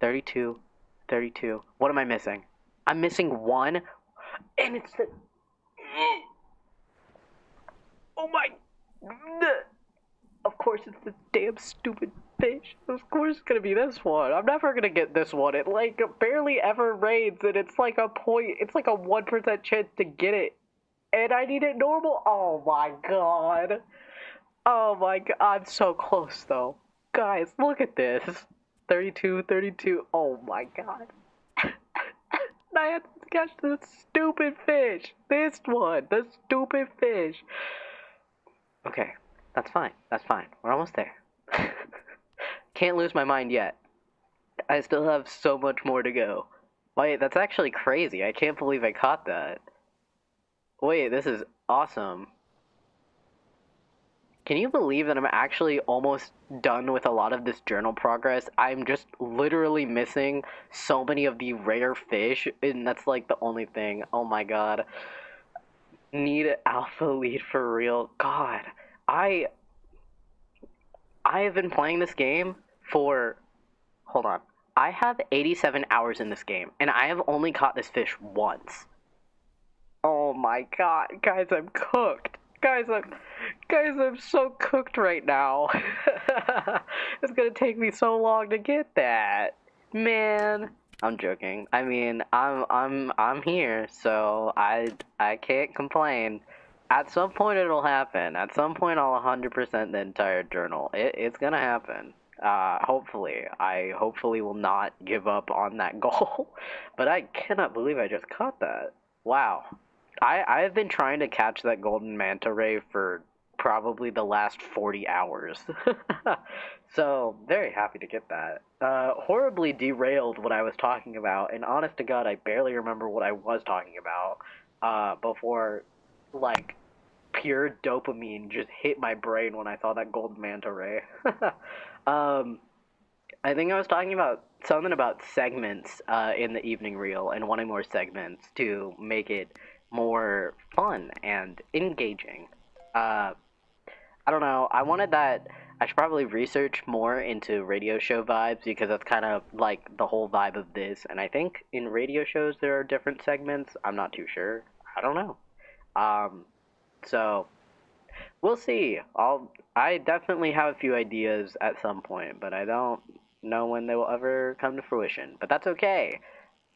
32. What am I missing? I'm missing one, and it's the. Oh my. Of course, it's the damn stupid fish. Of course, it's gonna be this one. I'm never gonna get this one. It like barely ever rains, and it's like a point. It's like a 1% chance to get it, and I need it normal. Oh my god. Oh my god. I'm so close though, guys. Look at this. 32. Oh my god. I had to catch the stupid fish. This one, the stupid fish. Okay, that's fine. We're almost there. Can't lose my mind yet. I still have so much more to go. Wait, that's actually crazy. I can't believe I caught that. Wait, this is awesome. Can you believe that I'm actually almost done with a lot of this journal progress? I'm just literally missing so many of the rare fish, and that's like the only thing. Oh my god. Need alpha lead for real. God, I have been playing this game for, hold on. I have 87 hours in this game, and I have only caught this fish once. Oh my god, guys, I'm cooked. Guys, I'm so cooked right now. It's gonna take me so long to get that. Man, I'm joking. I mean, I'm here, so I can't complain. At some point it'll happen. At some point I'll 100% the entire journal. It's gonna happen. Hopefully. I hopefully will not give up on that goal. But I cannot believe I just caught that. Wow. I have been trying to catch that golden manta ray for probably the last 40 hours. So, very happy to get that. Horribly derailed what I was talking about, and honest to God, I barely remember what I was talking about, before, like, pure dopamine just hit my brain when I saw that golden manta ray. I think I was talking about something about segments, in the evening reel, and wanting more segments to make it more fun and engaging. I don't know. I wanted that. I should probably research more into radio show vibes, because that's kind of like the whole vibe of this. And I think in radio shows there are different segments. I'm not too sure. I don't know. So We'll see. I definitely have a few ideas at some point, but I don't know when they will ever come to fruition. But that's okay.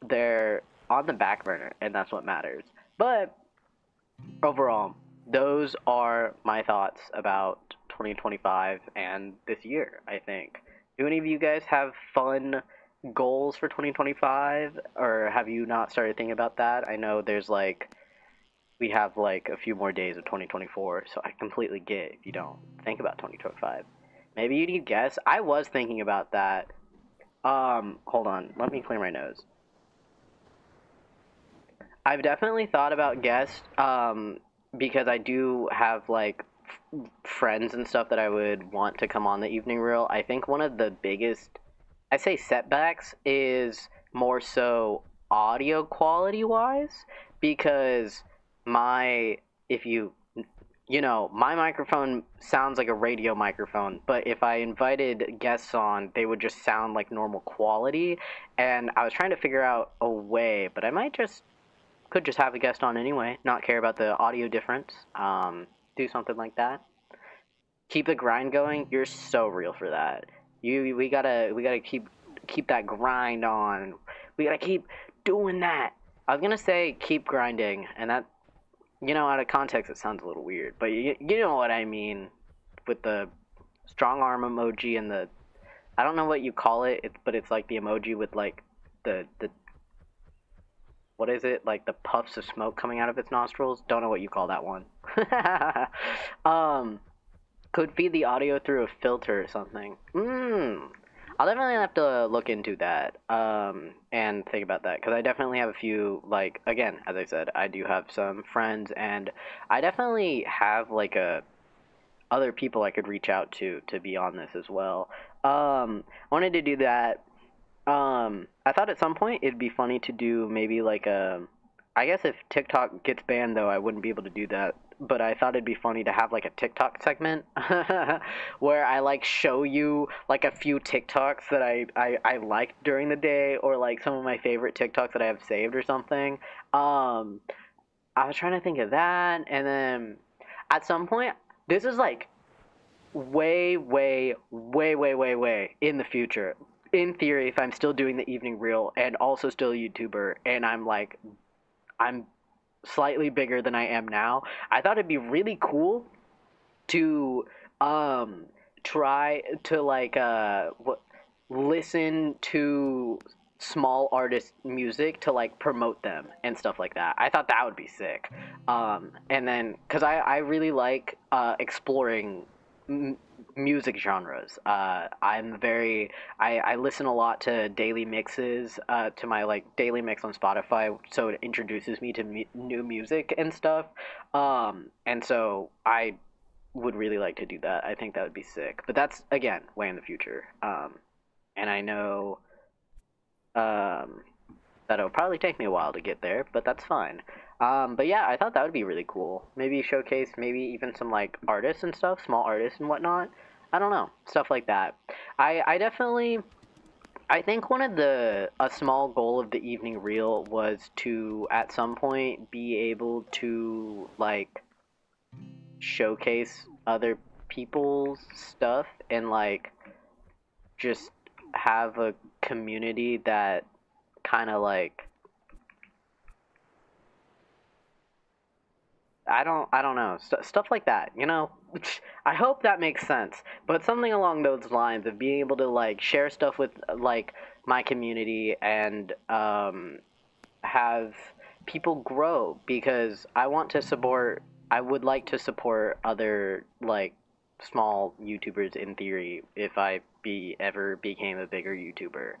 They're on the back burner, and that's what matters. But overall, those are my thoughts about 2025 and this year, I think. Do any of you guys have fun goals for 2025, or have you not started thinking about that? I know we have like a few more days of 2024, so I completely get if you don't think about 2025. Maybe you need guess. I was thinking about that. Hold on, let me clear my nose. I've definitely thought about guests, because I do have like friends and stuff that I would want to come on the evening reel. I think one of the biggest, I say setbacks, is more so audio quality wise, because my if you know, my microphone sounds like a radio microphone, but if I invited guests on, they would just sound like normal quality. And I was trying to figure out a way, but I might just could just have a guest on anyway, not care about the audio difference. Do something like that. Keep the grind going. You're so real for that. We gotta keep that grind on. We gotta keep doing that. I was gonna say keep grinding, and that, out of context it sounds a little weird, but you know what I mean with the strong arm emoji and the, I don't know what you call it, but it's like the emoji with like the what is it, like the puffs of smoke coming out of its nostrils. Don't know what you call that one. um, could feed the audio through a filter or something. I'll definitely have to look into that, and think about that, because I definitely have a few, like, again, as I said, I do have some friends, and I definitely have like other people I could reach out to be on this as well. Wanted to do that. I thought at some point it'd be funny to do maybe like I guess if TikTok gets banned though, I wouldn't be able to do that. But I thought it'd be funny to have like a TikTok segment where I like show you like a few TikToks that I liked during the day, or like some of my favorite TikToks that I have saved or something. Um, I was trying to think of that, and then at some point, this is like way, way, way, way, way, way in the future. In theory, if I'm still doing the evening reel and also still a YouTuber, and I'm slightly bigger than I am now, I thought it'd be really cool to um try to like listen to small artist music to like promote them and stuff like that. I thought that would be sick. And then because I really like exploring m- music genres. I listen a lot to daily mixes, to my like daily mix on Spotify, so it introduces me to new music and stuff. And so I would really like to do that. I think that would be sick. But that's again way in the future. And I know um, that it'll probably take me a while to get there, but that's fine. But yeah, I thought that would be really cool. Maybe showcase maybe even some like artists and stuff, small artists and whatnot. I don't know, stuff like that. I definitely, I think one of a small goal of the evening reel was to at some point be able to like showcase other people's stuff and like just have a community that kind of like, I don't know, stuff like that, I hope that makes sense, but something along those lines of being able to like share stuff with like my community, and have people grow, because I would like to support other like small YouTubers in theory if I be ever became a bigger YouTuber.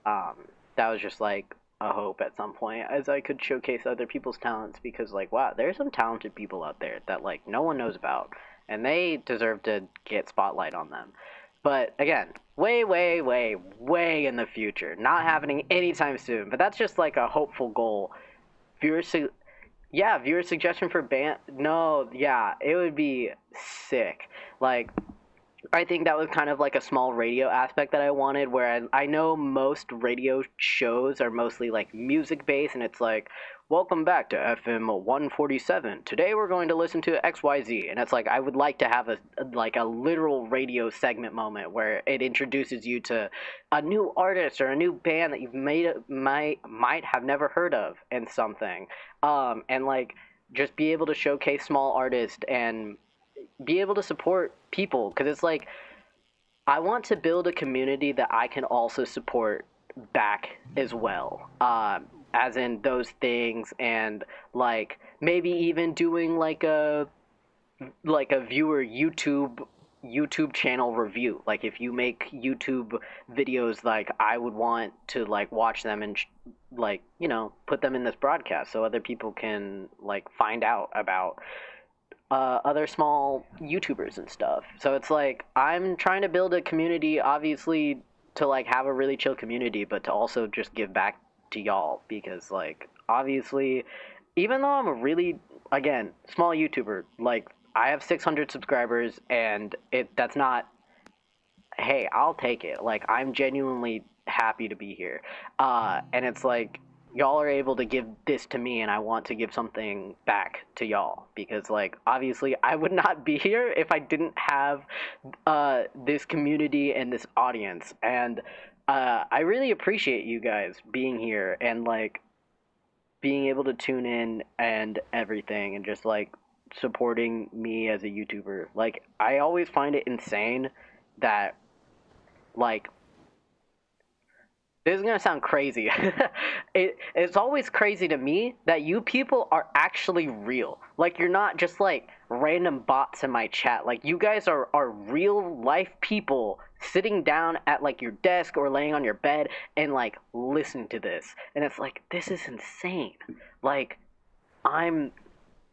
Um, that was just like a hope at some point, as I could showcase other people's talents, because like wow, there's some talented people out there that like no one knows about, and they deserve to get spotlight on them. But again, way, way, way, way in the future. Not happening anytime soon. But that's just like a hopeful goal. Viewer, yeah, viewer suggestion for band. No, yeah, it would be sick. Like I think that was kind of like a small radio aspect that I wanted, where I know most radio shows are mostly like music based, and it's like, welcome back to FM 147. Today we're going to listen to XYZ, and it's like I would like to have a literal radio segment moment where it introduces you to a new artist or a new band that you've might have never heard of and something, and like just be able to showcase small artists and be able to support people, because it's like I want to build a community that I can also support back as well, as in those things, and like maybe even doing like a viewer YouTube channel review. Like if you make YouTube videos, like I would want to like watch them and like put them in this broadcast so other people can like find out about other small YouTubers and stuff. So it's like I'm trying to build a community, obviously, to like have a really chill community, but to also just give back to y'all, because like obviously, even though I'm a really, again, small YouTuber, like I have 600 subscribers, and that's not, hey, I'll take it. Like I'm genuinely happy to be here, and it's like y'all are able to give this to me, and I want to give something back to y'all, because like obviously I would not be here if I didn't have this community and this audience, and I really appreciate you guys being here and like being able to tune in and everything, and just like supporting me as a YouTuber. Like I always find it insane that like this is gonna sound crazy. It's always crazy to me that you people are actually real. Like you're not just like random bots in my chat. Like you guys are real life people sitting down at like your desk or laying on your bed and like listen to this. And it's like, this is insane. Like I'm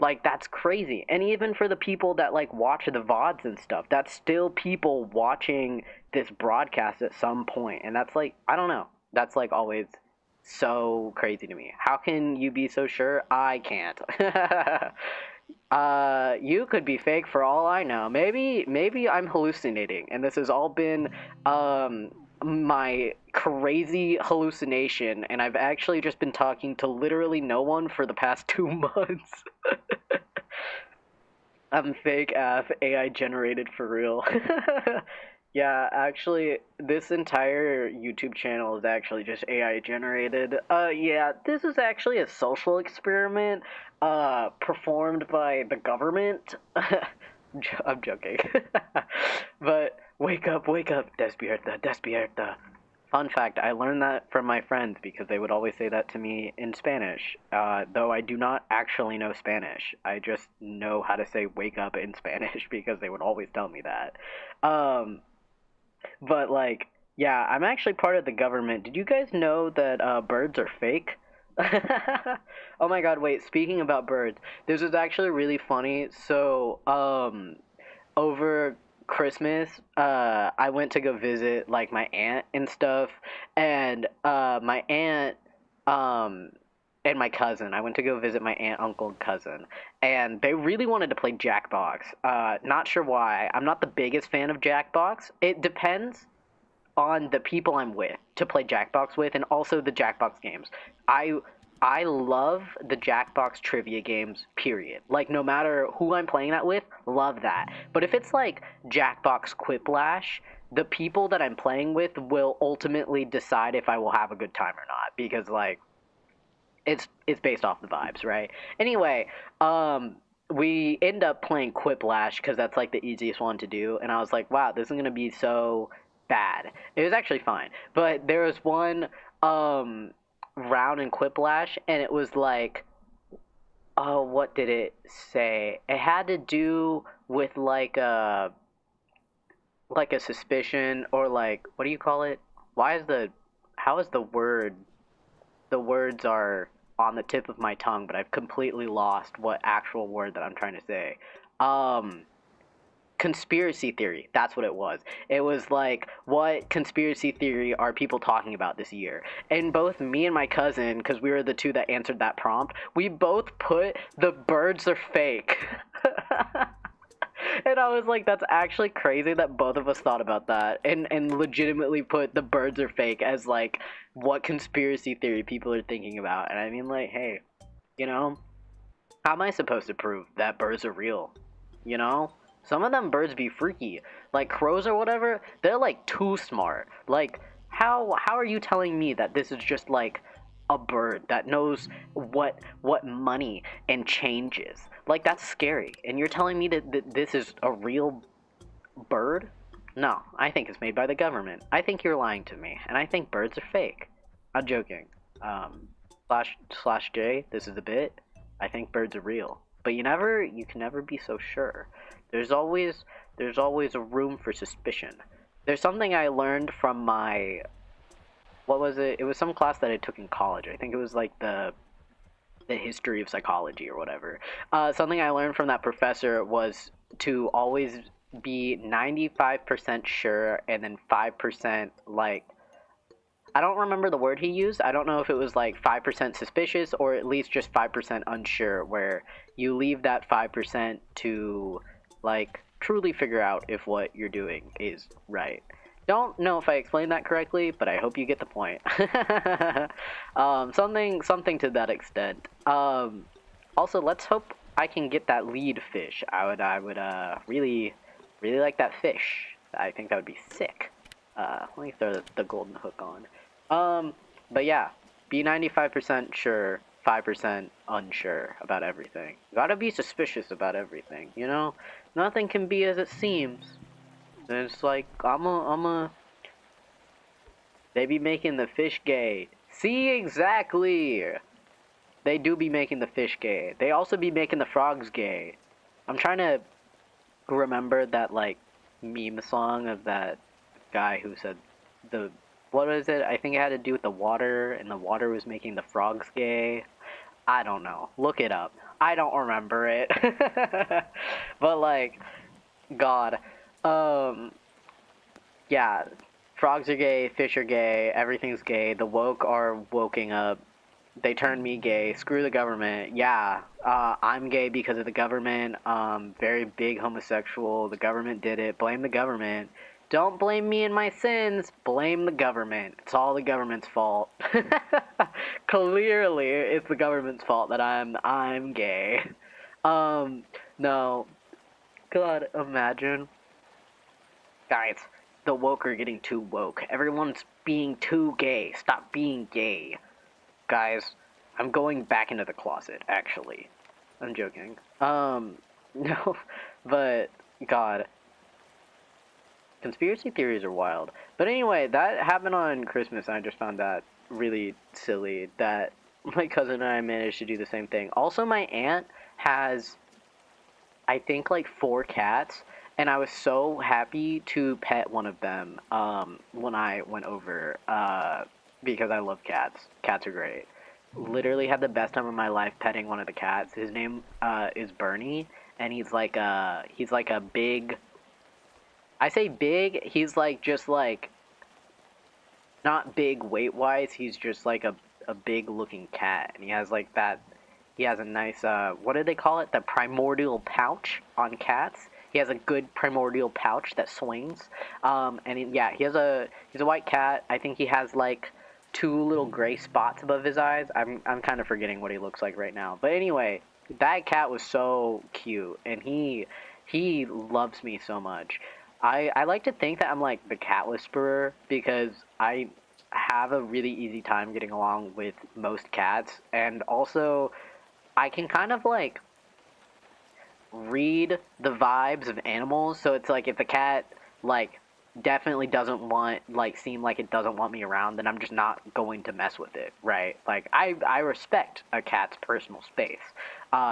like, that's crazy. And even for the people that like watch the VODs and stuff, that's still people watching this broadcast at some point. And that's like, I don't know. That's like always so crazy to me. How can you be so sure? I can't. You could be fake for all I know. Maybe I'm hallucinating, and this has all been my crazy hallucination, and I've actually just been talking to literally no one for the past 2 months. I'm fake AF, AI generated for real. Yeah, actually, this entire YouTube channel is actually just AI generated. Yeah, this is actually a social experiment, performed by the government. I'm joking. But wake up, despierta, despierta. Fun fact, I learned that from my friends because they would always say that to me in Spanish, though I do not actually know Spanish. I just know how to say wake up in Spanish because they would always tell me that. But like, yeah, I'm actually part of the government. Did you guys know that birds are fake? Oh my god, wait, speaking about birds, this is actually really funny. So, over Christmas, I went to go visit like my aunt and stuff, and my aunt, and my cousin. I went to go visit my aunt, uncle, and cousin, and they really wanted to play Jackbox. Not sure why. I'm not the biggest fan of Jackbox. It depends on the people I'm with to play Jackbox with, and also the Jackbox games. I love the Jackbox trivia games, period. Like, no matter who I'm playing that with, love that. But if it's like Jackbox Quiplash, the people that I'm playing with will ultimately decide if I will have a good time or not, because like it's based off the vibes, right? Anyway, we end up playing Quiplash because that's like the easiest one to do, and I was like, wow, this is gonna be so bad. It was actually fine, but there was one round in Quiplash, and it was like, oh, what did it say? It had to do with like a suspicion, or like, what do you call it? How is the word? The words are on the tip of my tongue, but I've completely lost what actual word that I'm trying to say. Conspiracy theory. That's what it was. It was like, what conspiracy theory are people talking about this year? And both me and my cousin, because we were the two that answered that prompt, we both put the birds are fake. And I was like, that's actually crazy that both of us thought about that and legitimately put the birds are fake as like what conspiracy theory people are thinking about. And I mean, like, hey, you know, how am I supposed to prove that birds are real? You know? Some of them birds be freaky. Like crows or whatever, they're like too smart. Like, how are you telling me that this is just like a bird that knows what money and change is? Like that's scary. And you're telling me that this is a real bird? No, I think it's made by the government. I think you're lying to me, and I think birds are fake. I'm joking. Slash J, this is a bit. I think birds are real, but you can never be so sure. There's always a room for suspicion. There's something I learned from my, what was it? It was some class that I took in college. I think it was like the history of psychology or whatever. Something I learned from that professor was to always be 95% sure and then 5% like, I don't remember the word he used. I don't know if it was like 5% suspicious or at least just 5% unsure, where you leave that 5% to like truly figure out if what you're doing is right. Don't know if I explained that correctly, but I hope you get the point. Something to that extent. Also, let's hope I can get that lead fish. I would really like that fish. I think that would be sick. Let me throw the golden hook on. But yeah, be 95% sure, 5% unsure about everything. You gotta be suspicious about everything, you know? Nothing can be as it seems. And it's like, they be making the fish gay. See, exactly! They do be making the fish gay. They also be making the frogs gay. I'm trying to remember that, like, meme song of that guy who said what is it? I think it had to do with the water, and the water was making the frogs gay. I don't know. Look it up. I don't remember it. But, like, God. Yeah. Frogs are gay, fish are gay, everything's gay, the woke are woking up. They turned me gay. Screw the government. Yeah, I'm gay because of the government. Very big homosexual. The government did it. Blame the government. Don't blame me and my sins. Blame the government. It's all the government's fault. Clearly, it's the government's fault that I'm gay. No. God, imagine. Guys, the woke are getting too woke. Everyone's being too gay. Stop being gay. Guys, I'm going back into the closet, actually. I'm joking. No, but, God. Conspiracy theories are wild. But anyway, that happened on Christmas, and I just found that really silly that my cousin and I managed to do the same thing. Also, my aunt has, I think, like 4 cats, and I was so happy to pet one of them when I went over, because I love cats. Cats are great. Literally had the best time of my life petting one of the cats. His name is Bernie, and he's like a big, I say big, he's like just like not big weight wise, he's just like a big looking cat, and he has like that, he has a nice what do they call it, the primordial pouch on cats. He has a good primordial pouch that swings, and yeah, he's a white cat. I think he has like 2 little gray spots above his eyes. I'm kind of forgetting what he looks like right now, but anyway, that cat was so cute, and he loves me so much. I like to think that I'm like the cat whisperer because I have a really easy time getting along with most cats, and also I can kind of like read the vibes of animals. So it's like if the cat like definitely doesn't want, like, seem like it doesn't want me around, then I'm just not going to mess with it, right? Like I respect a cat's personal space.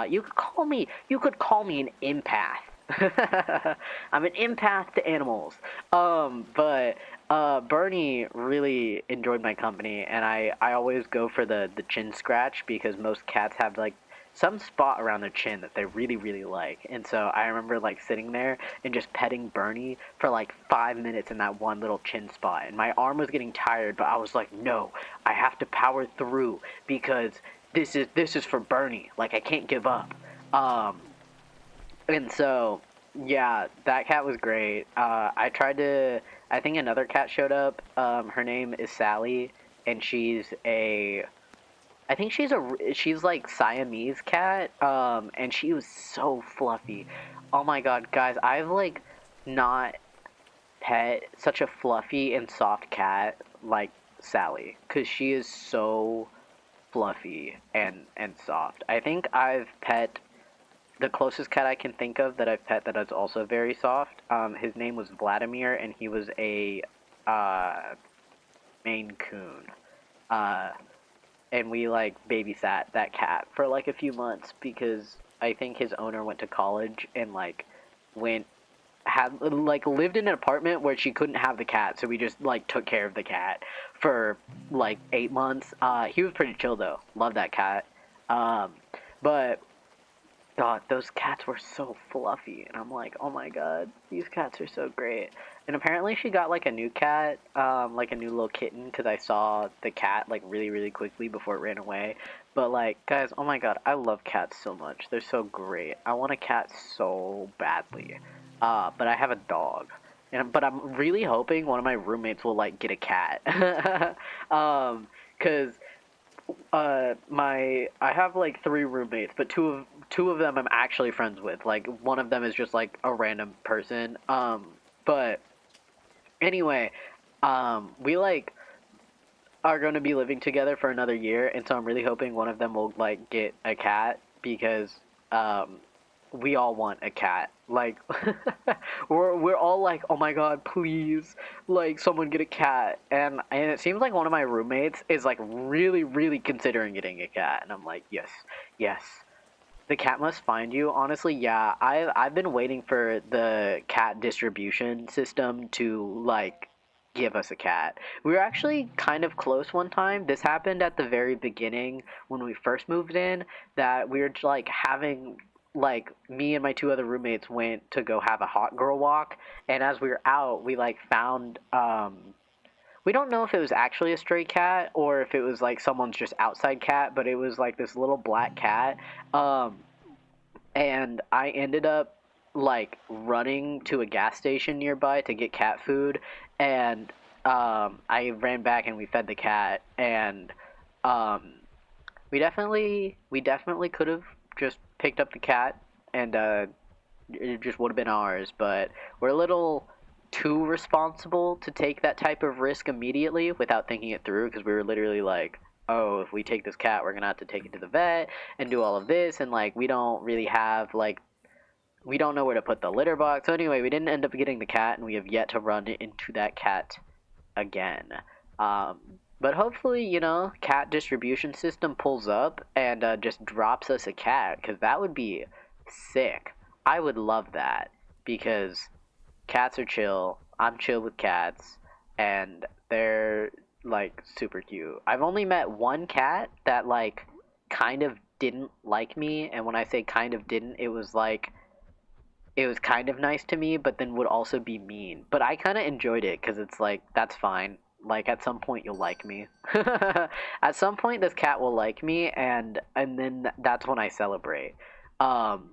You could call me an empath. I'm an empath to animals. But Bernie really enjoyed my company, and I always go for the chin scratch because most cats have like some spot around their chin that they really, really like. And so I remember like sitting there and just petting Bernie for like 5 minutes in that one little chin spot. And my arm was getting tired, but I was like, no, I have to power through because this is for Bernie. Like, I can't give up. And so Yeah, that cat was great. I tried to. I think another cat showed up. Her name is Sally, and she's a. I think she's like Siamese cat. And she was so fluffy. Oh my god, guys, I've like not pet such a fluffy and soft cat like Sally, because she is so fluffy and soft. I think I've pet the closest cat I can think of that I've pet that is also very soft. His name was Vladimir, and he was a uh, Maine Coon. Uh, and we like babysat that cat for like a few months because I think his owner went to college and like went had like lived in an apartment where she couldn't have the cat, so we just like took care of the cat for like 8 months. He was pretty chill though. Love that cat. Um, but God, those cats were so fluffy, and I'm like, oh my god, these cats are so great. And apparently she got like a new cat, like a new little kitten, because I saw the cat like really, really quickly before it ran away. But like, guys, oh my god, I love cats so much. They're so great. I want a cat so badly. But I have a dog. But I'm really hoping one of my roommates will like get a cat. Cause I have like three roommates, but two of them I'm actually friends with. Like one of them is just like a random person. But anyway, we like are going to be living together for another year, and so I'm really hoping one of them will like get a cat because um we all want a cat. Like we're all like, "Oh my god, please, like someone get a cat." And it seems like one of my roommates is like really really considering getting a cat, and I'm like, "Yes. Yes. The cat must find you." Honestly, yeah. I've been waiting for the cat distribution system to like give us a cat. We were actually kind of close one time. This happened at the very beginning when we first moved in, that we were like having like me and my two other roommates went to go have a hot girl walk, and as we were out, we like found we don't know if it was actually a stray cat or if it was like someone's just outside cat, but it was like this little black cat. Um and I ended up like running to a gas station nearby to get cat food, and I ran back and we fed the cat, and um, we definitely could have just picked up the cat, and it just would have been ours, but we're a little too responsible to take that type of risk immediately without thinking it through, because we were literally like, oh, if we take this cat, we're gonna have to take it to the vet and do all of this, and like we don't really have like we don't know where to put the litter box. So anyway, we didn't end up getting the cat, and we have yet to run into that cat again. Um, but hopefully, cat distribution system pulls up and just drops us a cat, because that would be sick. I would love that because cats are chill. I'm chill with cats, and they're like super cute. I've only met one cat that like kind of didn't like me, and when I say kind of didn't, it was like it was kind of nice to me, but then would also be mean. But I kind of enjoyed it because it's like that's fine. Like at some point you'll like me. At some point this cat will like me, and then that's when I celebrate. Um,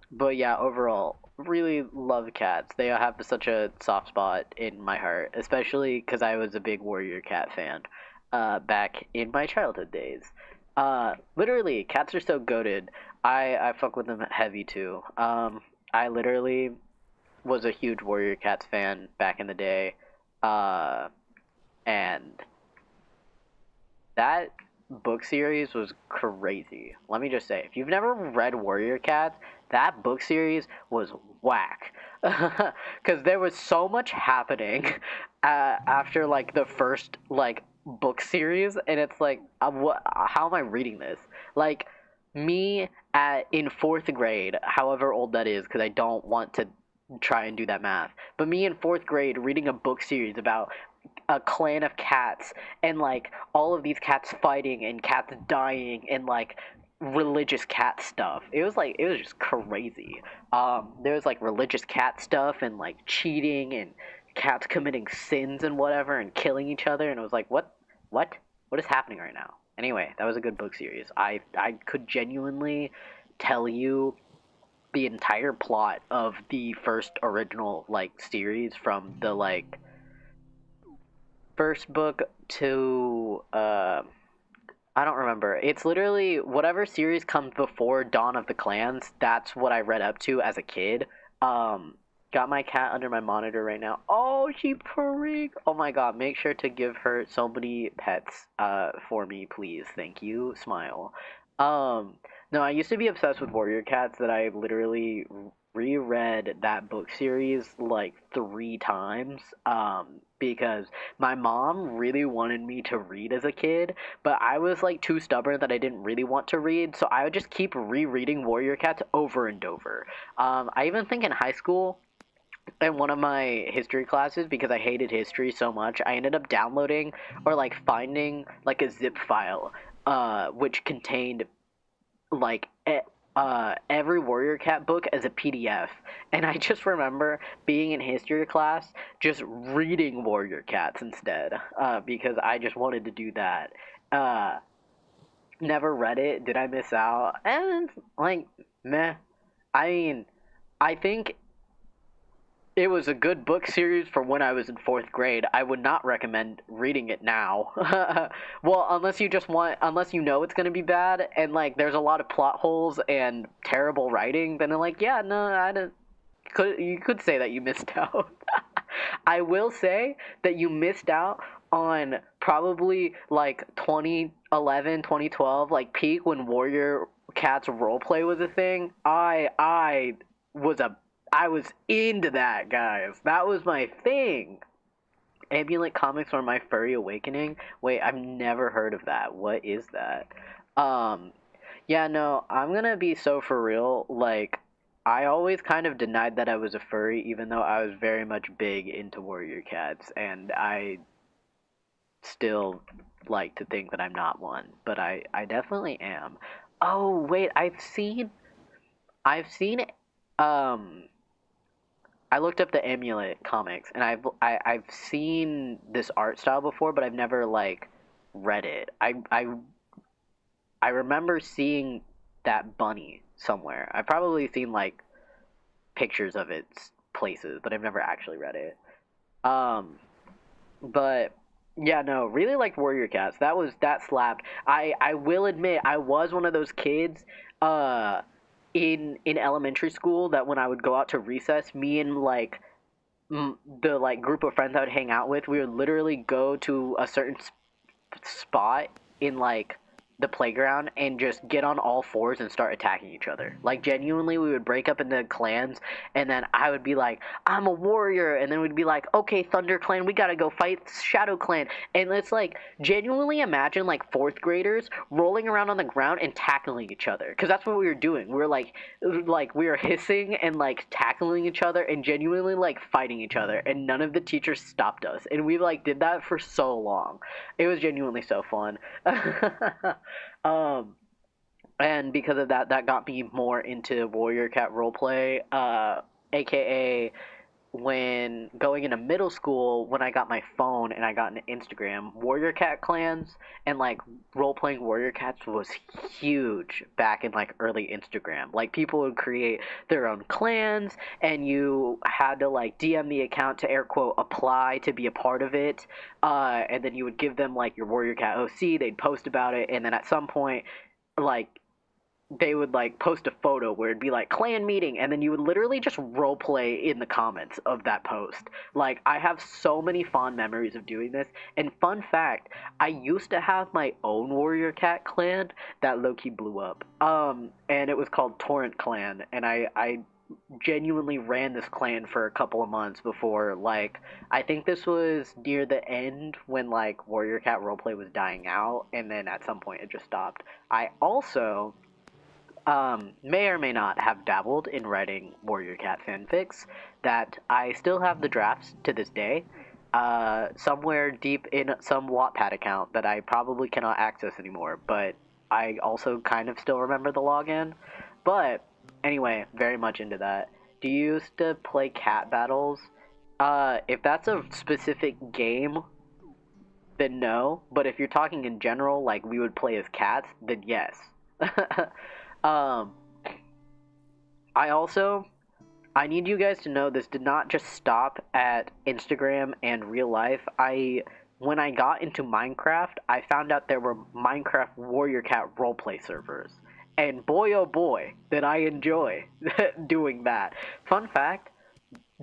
but yeah, overall, really love cats. They have such a soft spot in my heart, especially because I was a big Warrior Cat fan back in my childhood days. Literally, cats are so goated. I fuck with them heavy too. I literally was a huge Warrior Cats fan back in the day, uh, and that book series was crazy. Let me just say, if you've never read Warrior Cats, that book series was whack. Because there was so much happening after like the first like book series, and it's like, how am I reading this? Like me at in fourth grade, however old that is, because I don't want to try and do that math. But me in fourth grade reading a book series about a clan of cats, and like all of these cats fighting and cats dying and like religious cat stuff. It was just crazy. There was like religious cat stuff and like cheating and cats committing sins and whatever and killing each other, and it was like, what what is happening right now? Anyway, that was a good book series. I could genuinely tell you the entire plot of the first original like series from the like first book to I don't remember. It's literally whatever series comes before Dawn of the Clans. That's what I read up to as a kid. Got my cat under my monitor right now. Oh, she purring. Oh my god, make sure to give her so many pets for me, please. Thank you. Smile. No, I used to be obsessed with warrior cats that I literally reread that book series like 3 times because my mom really wanted me to read as a kid, but I was like too stubborn that I didn't really want to read, so I would just keep rereading warrior cats over and over. I even think in high school in one of my history classes, because I hated history so much, I ended up downloading or like finding like a zip file which contained like every warrior cat book as a PDF, and I just remember being in history class just reading warrior cats instead because I just wanted to do that. uh Never read it. Did I miss out? And like, meh. I mean, I think it was a good book series for when I was in 4th grade. I would not recommend reading it now. Well, unless you know it's gonna be bad, and like there's a lot of plot holes and terrible writing, then like, yeah, no, I don't. You could say that you missed out. I will say that you missed out on probably like 2011, 2012, like peak when Warrior Cats roleplay was a thing. Was a I was into that, guys. That was my thing. Ambulant comics are my furry awakening. Wait, I've never heard of that. What is that? Um, yeah, no, I'm gonna be so for real. Like, I always kind of denied that I was a furry, even though I was very much big into warrior cats, and I still like to think that I'm not one, but I definitely am. Oh, wait, I've seen, um, I looked up the Amulet comics, and I've seen this art style before, but I've never like read it. I remember seeing that bunny somewhere. I've probably seen like pictures of its places, but I've never actually read it. Um, but yeah, no, really liked Warrior Cats. That slapped. I will admit I was one of those kids uh in elementary school that when I would go out to recess, me and like the like group of friends I would hang out with, we would literally go to a certain spot in like the playground and just get on all fours and start attacking each other. Like genuinely, we would break up into clans, and then I would be like, "I'm a warrior," and then we'd be like, "Okay, Thunder Clan, we gotta go fight Shadow Clan," and it's like genuinely imagine like 4th graders rolling around on the ground and tackling each other, because that's what we were doing. We were like we were hissing and like tackling each other and genuinely like fighting each other, and none of the teachers stopped us, and we like did that for so long. It was genuinely so fun. um, and because of that, that got me more into Warrior Cat roleplay, aka when going into middle school, when I got my phone and I got into Instagram, Warrior Cat clans and like role playing Warrior Cats was huge back in like early Instagram. Like people would create their own clans, and you had to like DM the account to air quote apply to be a part of it. And then you would give them like your Warrior Cat OC, they'd post about it, and then at some point, like they would like post a photo where it'd be like clan meeting, and then you would literally just role play in the comments of that post. Like I have so many fond memories of doing this. And fun fact, I used to have my own warrior cat clan that low-key blew up, and it was called Torrent Clan, and I genuinely ran this clan for a couple of months before, like, I think this was near the end when like warrior cat roleplay was dying out, and then at some point it just stopped. I also may or may not have dabbled in writing Warrior Cat fanfics that I still have the drafts to this day, somewhere deep in some Wattpad account that I probably cannot access anymore, but I also kind of still remember the login. But anyway, very much into that. Do you used to play cat battles? If that's a specific game, then no. But if you're talking in general, like we would play as cats, then yes. um, I need you guys to know this did not just stop at Instagram and real life. When I got into Minecraft, I found out there were Minecraft Warrior Cat roleplay servers. And boy oh boy, did I enjoy doing that. Fun fact,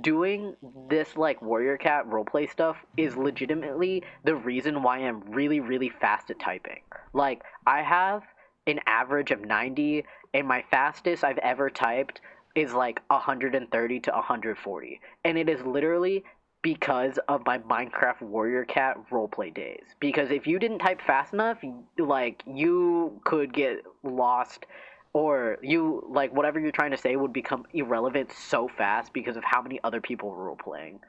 doing this like Warrior Cat roleplay stuff is legitimately the reason why I'm really, really fast at typing. Like, I have an average of 90, and my fastest I've ever typed is like 130 to 140. And it is literally because of my Minecraft Warrior Cat roleplay days. Because if you didn't type fast enough, like, you could get lost, or you, like, whatever you're trying to say would become irrelevant so fast because of how many other people were role playing.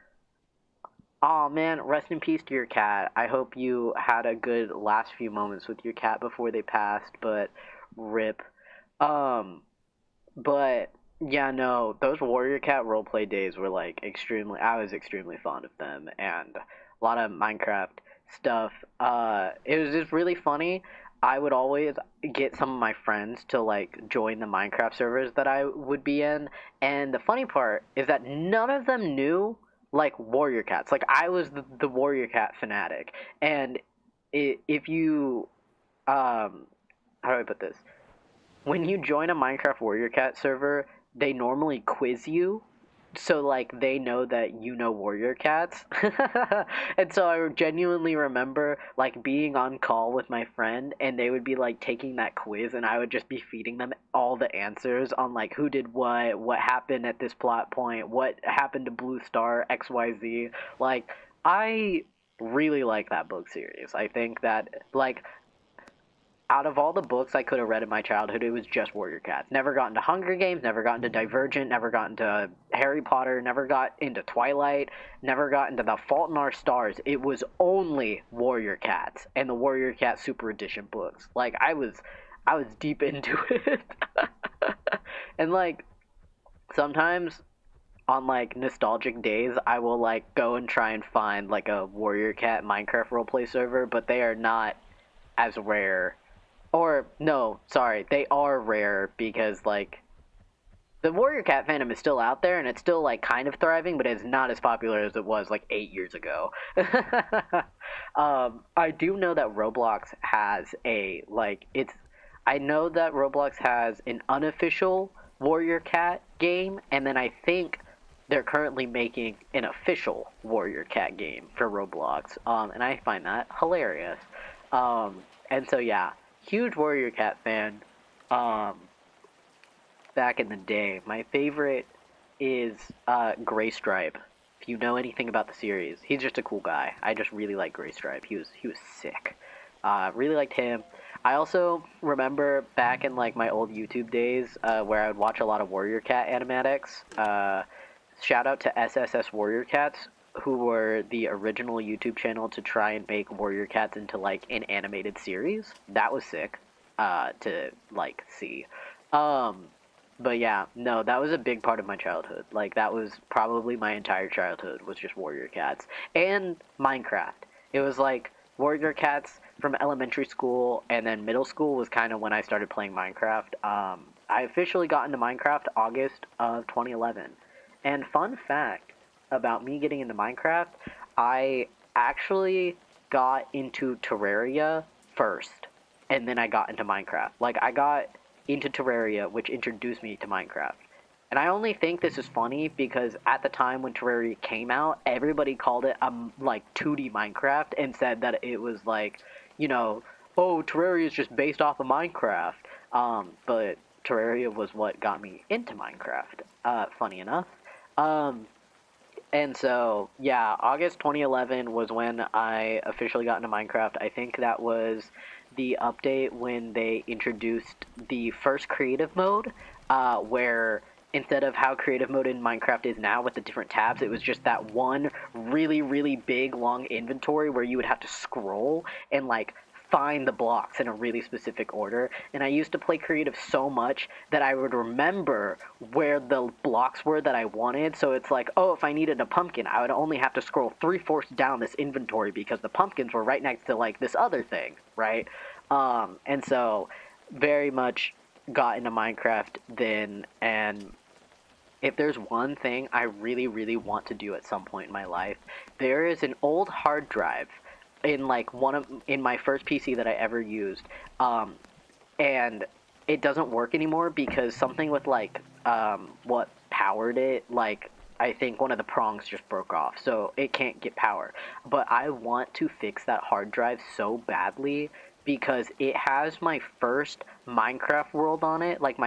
Aw, man, rest in peace to your cat. I hope you had a good last few moments with your cat before they passed, but rip. Um, but yeah, no, those Warrior Cat roleplay days were like I was extremely fond of them, and a lot of Minecraft stuff. It was just really funny. I would always get some of my friends to like join the Minecraft servers that I would be in, and the funny part is that none of them knew like Warrior Cats. Like, I was the Warrior Cat fanatic, and if you how do I put this? When you join a Minecraft Warrior Cat server, they normally quiz you, so like they know that you know Warrior Cats. And so I genuinely remember like being on call with my friend, and they would be like taking that quiz, and I would just be feeding them all the answers on like who did what happened at this plot point, what happened to Blue Star, XYZ. Like, I really like that book series. I think that, like, out of all the books I could have read in my childhood, it was just Warrior Cats. Never got into Hunger Games, never got into Divergent, never got into Harry Potter, never got into Twilight, never got into The Fault in Our Stars. It was only Warrior Cats and the Warrior Cat Super Edition books. Like, I was deep into it. And like, sometimes on like nostalgic days, I will like go and try and find like a Warrior Cat Minecraft roleplay server, but they are not as rare. Or, no, sorry, they are rare because, like, the Warrior Cat fandom is still out there, and it's still, like, kind of thriving, but it's not as popular as it was, like, 8 years ago. I do know that Roblox has I know that Roblox has an unofficial Warrior Cat game, and then I think they're currently making an official Warrior Cat game for Roblox, and I find that hilarious. And so, yeah, huge Warrior Cat fan. Back in the day, my favorite is Gray Stripe. If you know anything about the series, he's just a cool guy. I just really like Gray Stripe. He was sick. Really liked him. I also remember back in like my old YouTube days where I would watch a lot of Warrior Cat animatics. Shout out to SSS Warrior Cats, who were the original YouTube channel to try and make Warrior Cats into like an animated series. That was sick to like see. But yeah, no, that was a big part of my childhood. Like, that was probably my entire childhood, was just Warrior Cats and Minecraft. It was like Warrior Cats from elementary school, and then middle school was kind of when I started playing Minecraft. I officially got into Minecraft August of 2011. And fun fact about me getting into Minecraft, I actually got into Terraria first, and then I got into Minecraft. Like, I got into Terraria, which introduced me to Minecraft. And I only think this is funny because at the time when Terraria came out, everybody called it like 2D Minecraft and said that it was like, you know, oh, Terraria is just based off of Minecraft. But Terraria was what got me into Minecraft, funny enough. And so, yeah, August 2011 was when I officially got into Minecraft. I think that was the update when they introduced the first creative mode, where instead of how creative mode in Minecraft is now with the different tabs, it was just that one really, really big, long inventory where you would have to scroll and, like, find the blocks in a really specific order. And I used to play creative so much that I would remember where the blocks were that I wanted. So it's like, oh, if I needed a pumpkin, I would only have to scroll 3/4 down this inventory because the pumpkins were right next to like this other thing, right? And so very much got into Minecraft then, and if there's one thing I really, really want to do at some point in my life, there is an old hard drive in like in my first PC that I ever used, and it doesn't work anymore because something with like what powered it, like I think one of the prongs just broke off, so it can't get power. But I want to fix that hard drive so badly because it has my first Minecraft world on it, like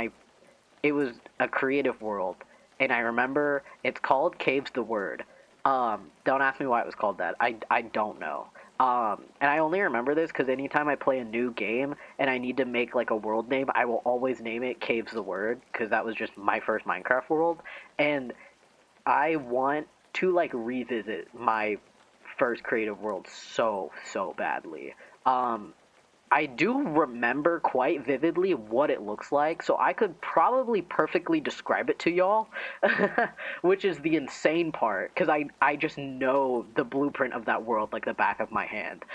it was a creative world, and I remember it's called Caves the Word. Don't ask me why it was called that. I don't know. And I only remember this because anytime I play a new game and I need to make like a world name, I will always name it Caves the Word because that was just my first Minecraft world, and I want to like revisit my first creative world so badly. I do remember quite vividly what it looks like, so I could probably perfectly describe it to y'all, which is the insane part, because I just know the blueprint of that world like the back of my hand.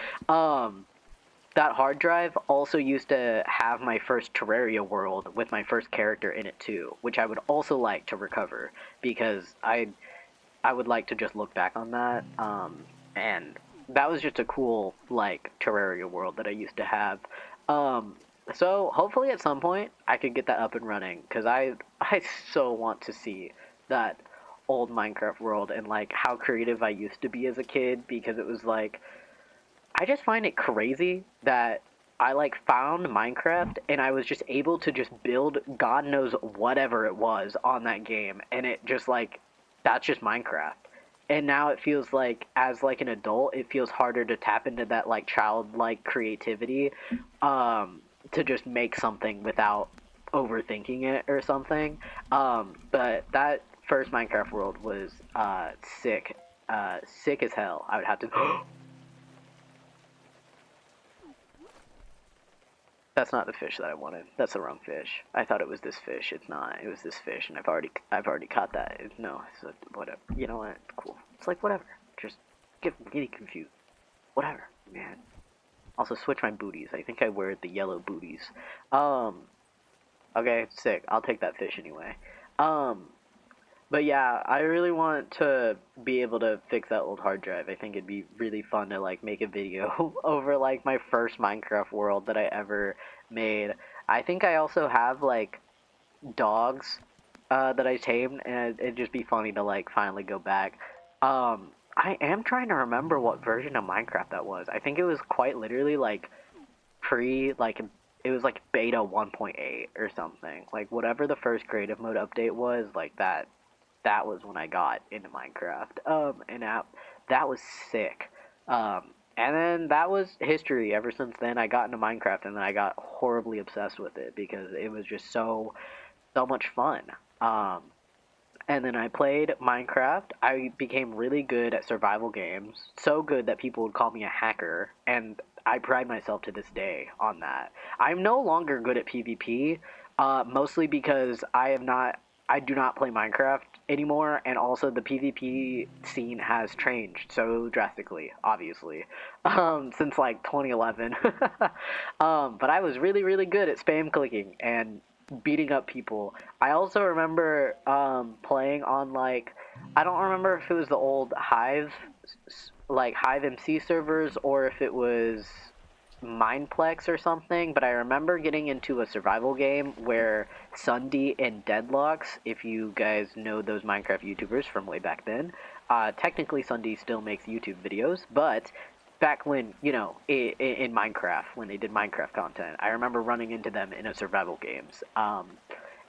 That hard drive also used to have my first Terraria world with my first character in it too, which I would also like to recover, because I would like to just look back on that, and that was just a cool, like, Terraria world that I used to have. So hopefully at some point I could get that up and running, because I so want to see that old Minecraft world and, like, how creative I used to be as a kid, because it was, like, I just find it crazy that I, like, found Minecraft and I was just able to just build God knows whatever it was on that game, and it just, like, that's just Minecraft. And now it feels like, as like an adult, it feels harder to tap into that like childlike creativity, to just make something without overthinking it or something. But that first Minecraft world was sick, sick as hell. I would have to. That's not the fish that I wanted. That's the wrong fish. I thought it was this fish. It's not. It was this fish, and I've already caught that. No, it's whatever. You know what? It's cool. It's like whatever. Just getting confused. Whatever, man. Also, switch my booties. I think I wear the yellow booties. Um. Okay, sick. I'll take that fish anyway. Um. But yeah, I really want to be able to fix that old hard drive. I think it'd be really fun to like make a video over like my first Minecraft world that I ever made. I think I also have like dogs that I tamed, and it'd just be funny to like finally go back. I am trying to remember what version of Minecraft that was. I think it was quite literally like like it was like beta 1.8 or something. Like whatever the first creative mode update was, like that was when I got into Minecraft. And that was sick. And then that was history. Ever since then, I got into Minecraft, and then I got horribly obsessed with it because it was just so much fun. And then I played Minecraft. I became really good at survival games, so good that people would call me a hacker, and I pride myself to this day on that. I'm no longer good at PvP, mostly because I do not play Minecraft anymore, and also the PvP scene has changed so drastically, obviously, since like 2011. But I was really, really good at spam clicking and beating up people. I also remember playing on like, I don't remember if it was the old like Hive MC servers, or if it was Mineplex or something, but I remember getting into a survival game where Sundy and Deadlocks, if you guys know those Minecraft YouTubers from way back then, technically Sundy still makes YouTube videos, but back when, you know, in Minecraft, when they did Minecraft content, I remember running into them in a survival games,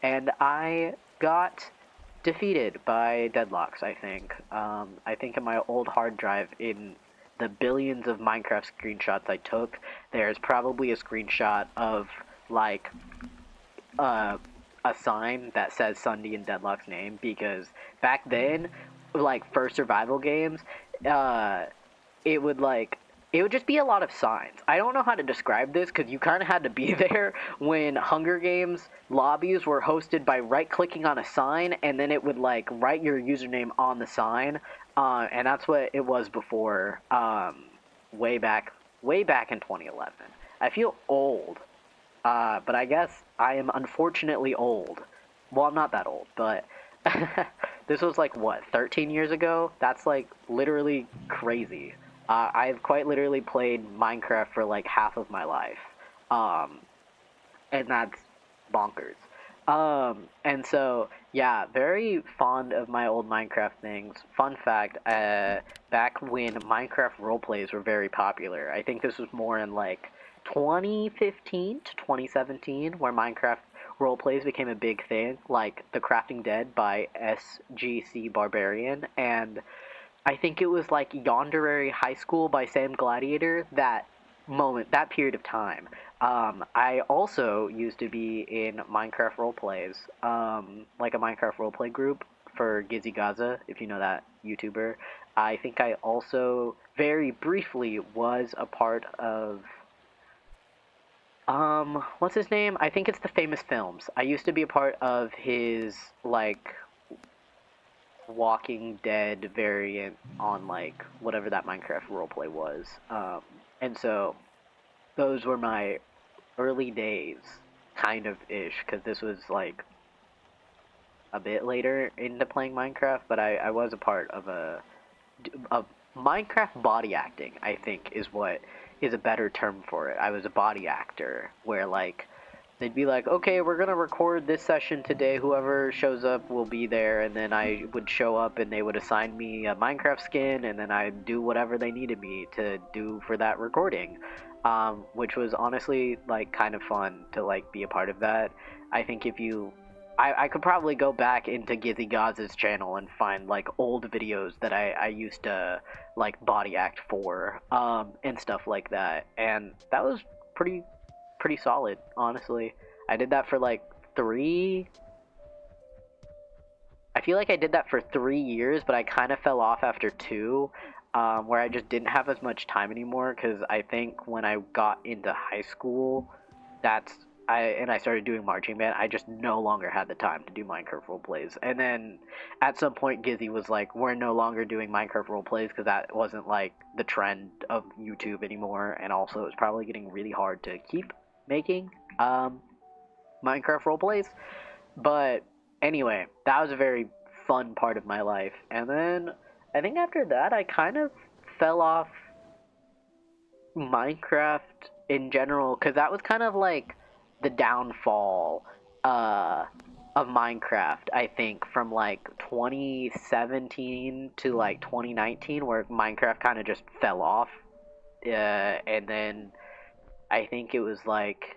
and I got defeated by Deadlocks, I think. I think in my old hard drive, in the billions of Minecraft screenshots I took, there's probably a screenshot of, like, a sign that says Sunday and Deadlock's name, because back then, like, for survival games, it would, like, it would just be a lot of signs. I don't know how to describe this, because you kind of had to be there when Hunger Games lobbies were hosted by right-clicking on a sign, and then it would, like, write your username on the sign, and that's what it was before, way back in 2011. I feel old, but I guess I am unfortunately old. Well, I'm not that old, but This was like what, 13 years ago? That's like literally crazy. I've quite literally played Minecraft for like half of my life. Um, and that's bonkers. And so, yeah, very fond of my old Minecraft things. Fun fact, back when Minecraft roleplays were very popular, I think this was more in like 2015 to 2017, where Minecraft roleplays became a big thing, like The Crafting Dead by SGC Barbarian, and I think it was like Yonderary High School by Sam Gladiator, that period of time. I also used to be in Minecraft roleplays, like a Minecraft roleplay group for Gizzy Gaza, if you know that YouTuber. I think I also very briefly was a part of, what's his name? I think it's the Famous Films. I used to be a part of his, like, Walking Dead variant on like whatever that Minecraft roleplay was. And so those were my early days, kind of ish, because this was like a bit later into playing Minecraft, but I was a part of a Minecraft body acting, I think is what is a better term for it. I was a body actor where like they'd be like, okay, we're gonna record this session today. Whoever shows up will be there, and then I would show up, and they would assign me a Minecraft skin, and then I'd do whatever they needed me to do for that recording, which was honestly like kind of fun to like be a part of that. I think if you I could probably go back into Gizzy Gaz's channel and find like old videos that I used to like body act for, and stuff like that, and that was pretty solid, honestly. I did that for like three. I feel like I did that for 3 years, but I kind of fell off after two, where I just didn't have as much time anymore. Because I think when I got into high school, I started doing marching band. I just no longer had the time to do Minecraft role plays. And then at some point, Gizzy was like, "We're no longer doing Minecraft role plays because that wasn't like the trend of YouTube anymore." And also, it was probably getting really hard to keep making Minecraft role plays. But anyway, that was a very fun part of my life. And then I think after that, I kind of fell off Minecraft in general because that was kind of like the downfall of Minecraft, I think, from like 2017 to like 2019, where Minecraft kind of just fell off. And then I think it was like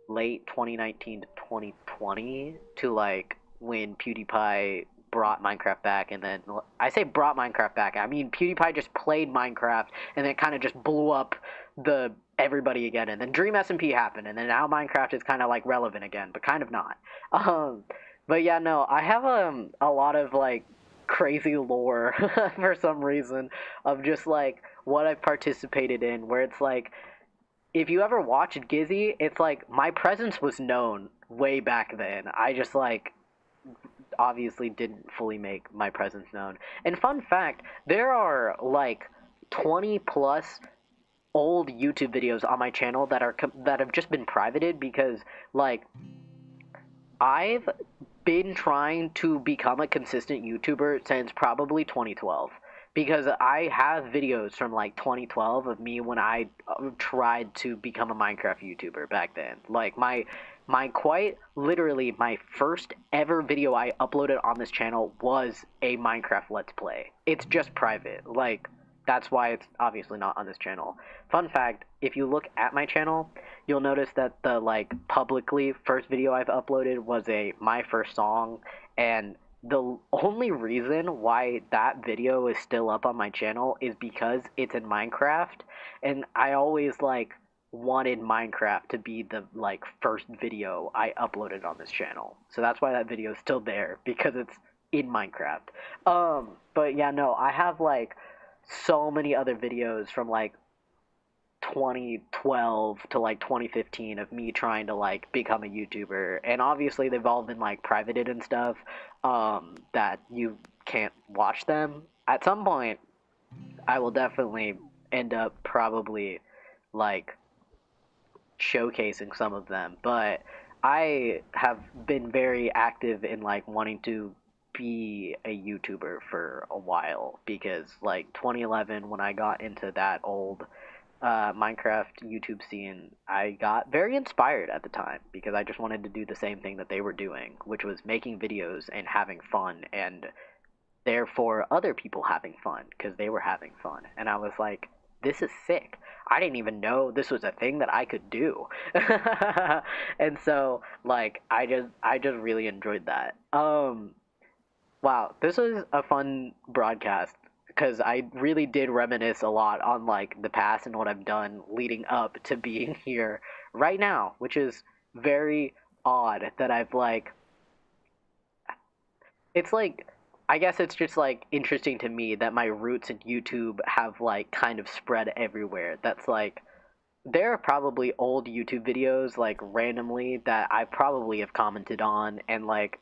late 2019 to 2020 to like when PewDiePie brought Minecraft back, and then I say brought Minecraft back, I mean PewDiePie just played Minecraft and then kind of just blew up the everybody again, and then Dream SMP happened, and then now Minecraft is kind of like relevant again, but kind of not. um but yeah, no, I have a lot of like crazy lore for some reason of just like what I've participated in, where it's like if you ever watched Gizzy, it's like my presence was known way back then. I just like obviously didn't fully make my presence known. And fun fact, there are like 20 plus old YouTube videos on my channel that have just been privated because like I've been trying to become a consistent YouTuber since probably 2012 because I have videos from like 2012 of me when I tried to become a Minecraft YouTuber back then. Like my quite literally my first ever video I uploaded on this channel was a Minecraft Let's Play. It's just private. Like that's why it's obviously not on this channel. Fun fact, if you look at my channel, you'll notice that the like publicly first video I've uploaded was a my first song, and the only reason why that video is still up on my channel is because it's in Minecraft, and I always like wanted Minecraft to be the like first video I uploaded on this channel. So that's why that video is still there, because it's in Minecraft. But yeah, no, I have like so many other videos from like 2012 to like 2015 of me trying to like become a YouTuber, and obviously they've all been like privated and stuff, that you can't watch them. At some point I will definitely end up probably like showcasing some of them, but I have been very active in like wanting to be a YouTuber for a while because like 2011 when I got into that old Minecraft YouTube scene, I got very inspired at the time because I just wanted to do the same thing that they were doing, which was making videos and having fun, and therefore other people having fun because they were having fun. And I was like, this is sick. I didn't even know this was a thing that I could do. And so like I just really enjoyed that. Wow, this was a fun broadcast because I really did reminisce a lot on like the past and what I've done leading up to being here right now, which is very odd that I've like it's like I guess it's just like interesting to me that my roots in YouTube have like kind of spread everywhere. That's like there are probably old YouTube videos like randomly that I probably have commented on, and like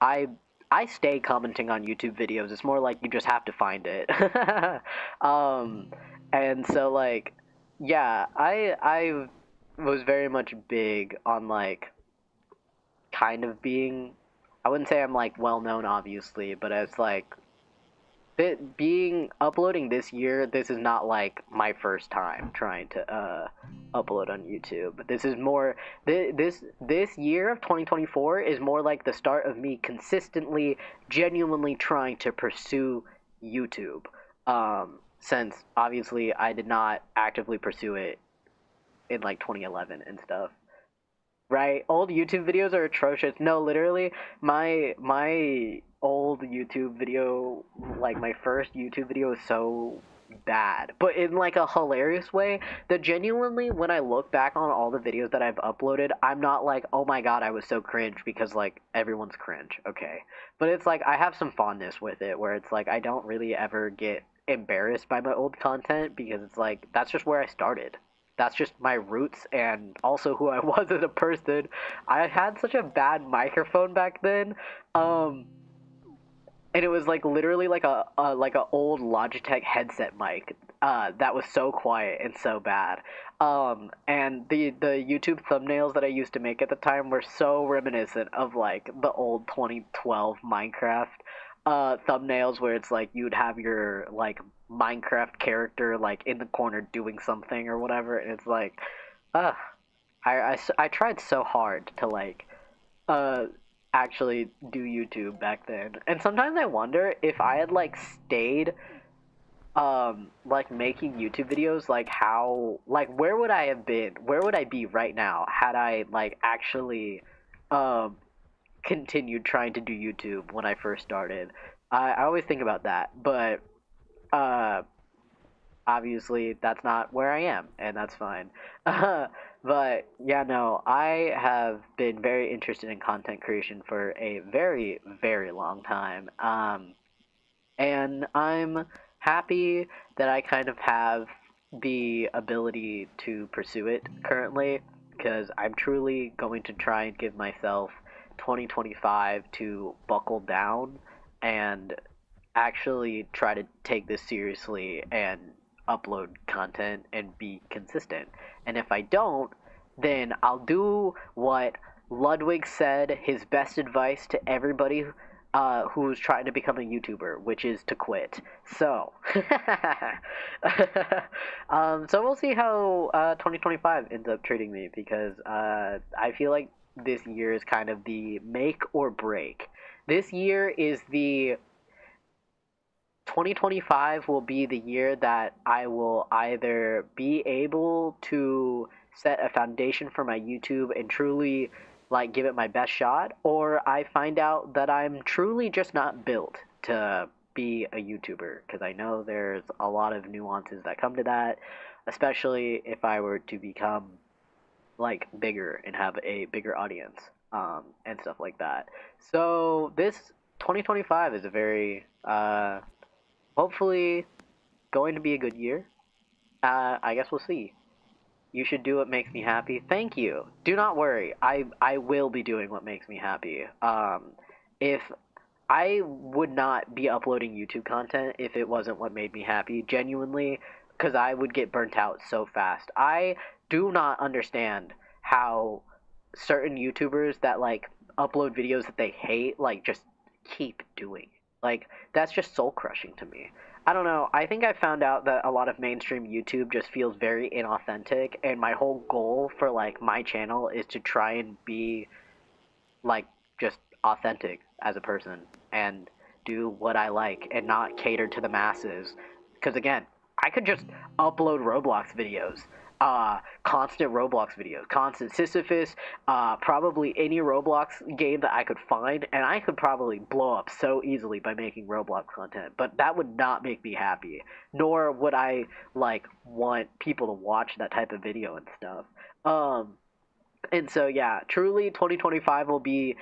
I I stay commenting on YouTube videos. It's more like you just have to find it. um and so like yeah, I was very much big on like kind of being, I wouldn't say I'm like well known obviously, but as like being uploading this year, this is not like my first time trying to upload on YouTube. This is more this year of 2024 is more like the start of me consistently, genuinely trying to pursue YouTube. Since obviously I did not actively pursue it in like 2011 and stuff. Right, old YouTube videos are atrocious. No, literally, my old YouTube video, like my first YouTube video, is so bad, but in like a hilarious way. That genuinely, when I look back on all the videos that I've uploaded, I'm not like, oh my god, I was so cringe because like everyone's cringe, okay. But it's like I have some fondness with it, where it's like I don't really ever get embarrassed by my old content because it's like that's just where I started, that's just my roots and also who I was as a person. I had such a bad microphone back then. And it was like literally like a old Logitech headset mic that was so quiet and so bad. And the YouTube thumbnails that I used to make at the time were so reminiscent of like the old 2012 Minecraft thumbnails where it's like you'd have your like Minecraft character like in the corner doing something or whatever, and it's like, uh, I tried so hard to like uh actually do YouTube back then. And sometimes I wonder if I had like stayed like making YouTube videos, like how like where would I have been? Where would I be right now had I like actually um continued trying to do YouTube when I first started? I always think about that, but uh obviously that's not where I am, and that's fine. But yeah, no, I have been very interested in content creation for a very, very long time. And I'm happy that I kind of have the ability to pursue it currently because I'm truly going to try and give myself 2025 to buckle down and actually try to take this seriously and upload content and be consistent. And if I don't, then I'll do what Ludwig said his best advice to everybody who's trying to become a YouTuber, which is to quit. So, so we'll see how 2025 ends up treating me because I feel like this year is kind of the make or break. This year is the 2025 will be the year that I will either be able to set a foundation for my YouTube and truly like give it my best shot, or I find out that I'm truly just not built to be a YouTuber because I know there's a lot of nuances that come to that, especially if I were to become like bigger and have a bigger audience and stuff like that. So this 2025 is a very hopefully going to be a good year. I guess we'll see. You should do what makes me happy. Thank you. Do not worry. I will be doing what makes me happy. If I would not be uploading YouTube content if it wasn't what made me happy, genuinely, because I would get burnt out so fast. I do not understand how certain YouTubers that like upload videos that they hate, like just keep doing it. Like, that's just soul crushing to me. I don't know. I think I found out that a lot of mainstream YouTube just feels very inauthentic, and my whole goal for like my channel is to try and be like just authentic as a person and do what I like and not cater to the masses. Because again, I could just upload Roblox videos, constant Roblox videos, constant Sisyphus, probably any Roblox game that I could find, and I could probably blow up so easily by making Roblox content. But that would not make me happy, nor would I like want people to watch that type of video and stuff. And so, yeah, truly 2025 will be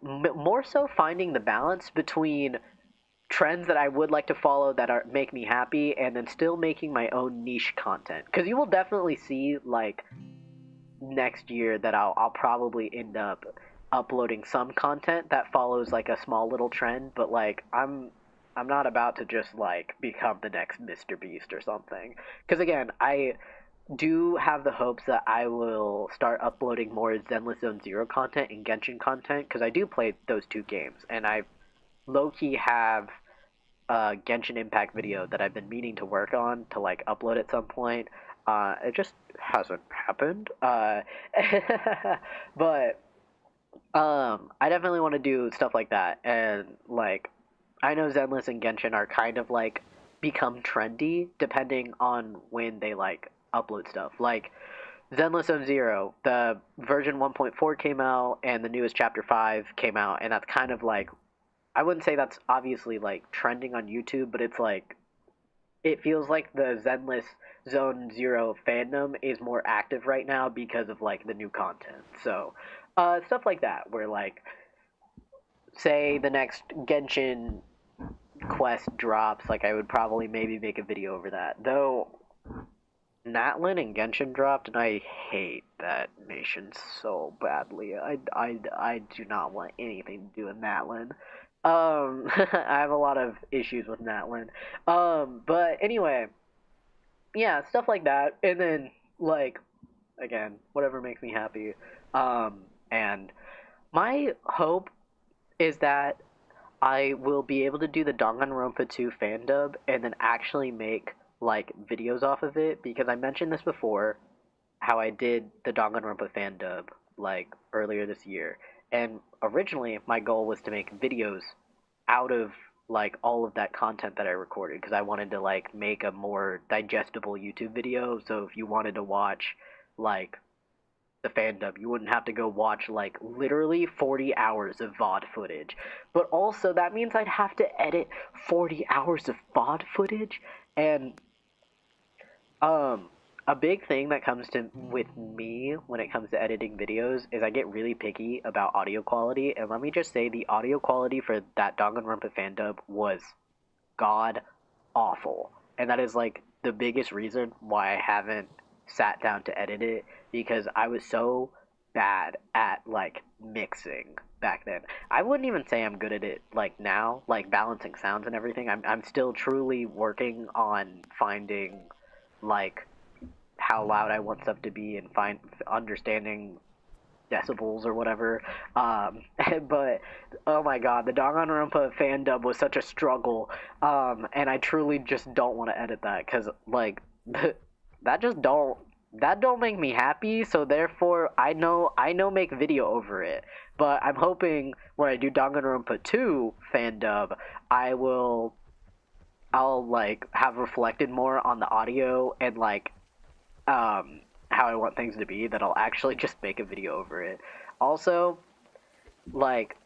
more so finding the balance between trends that I would like to follow that are make me happy, and then still making my own niche content. Because you will definitely see, like, next year that I'll probably end up uploading some content that follows like a small little trend, but like I'm not about to just like become the next Mr. Beast or something. Because again, I do have the hopes that I will start uploading more Zenless Zone Zero content and Genshin content, because I do play those two games, and I low-key have a Genshin Impact video that I've been meaning to work on to like upload at some point. It just hasn't happened. But I definitely want to do stuff like that, and like I know Zenless and Genshin are kind of like become trendy depending on when they like upload stuff. Like Zenless Zone Zero, the version 1.4 came out, and the newest chapter 5 came out, and that's kind of like, I wouldn't say that's obviously like trending on YouTube, but it's like it feels like the Zenless Zone Zero fandom is more active right now because of like the new content. So stuff like that, where like say the next Genshin quest drops, like I would probably maybe make a video over that. Though Natlin and Genshin dropped, and I hate that nation so badly. I do not want anything to do with Natlin. I have a lot of issues with Natlin. But anyway, yeah, stuff like that, and then like again, whatever makes me happy. And my hope is that I will be able to do the Danganronpa 2 fan dub and then actually make like videos off of it, because I mentioned this before how I did the Danganronpa fan dub like earlier this year. And originally my goal was to make videos out of like all of that content that I recorded, because I wanted to like make a more digestible YouTube video, so if you wanted to watch like the fandom, you wouldn't have to go watch like literally 40 hours of VOD footage. But also that means I'd have to edit 40 hours of VOD footage, and a big thing that comes to with me when it comes to editing videos is I get really picky about audio quality, and let me just say the audio quality for that Danganronpa fan dub was god awful. And that is like the biggest reason why I haven't sat down to edit it, because I was so bad at like mixing back then. I wouldn't even say I'm good at it like now, like balancing sounds and everything. I'm still truly working on finding like how loud I want stuff to be and understanding decibels or whatever. But oh my god, the Danganronpa fan dub was such a struggle, and I truly just don't want to edit that, because like that don't make me happy. So therefore I know make video over it, but I'm hoping when I do Danganronpa 2 fan dub I'll like have reflected more on the audio and like how I want things to be, that I'll actually just make a video over it. Also, like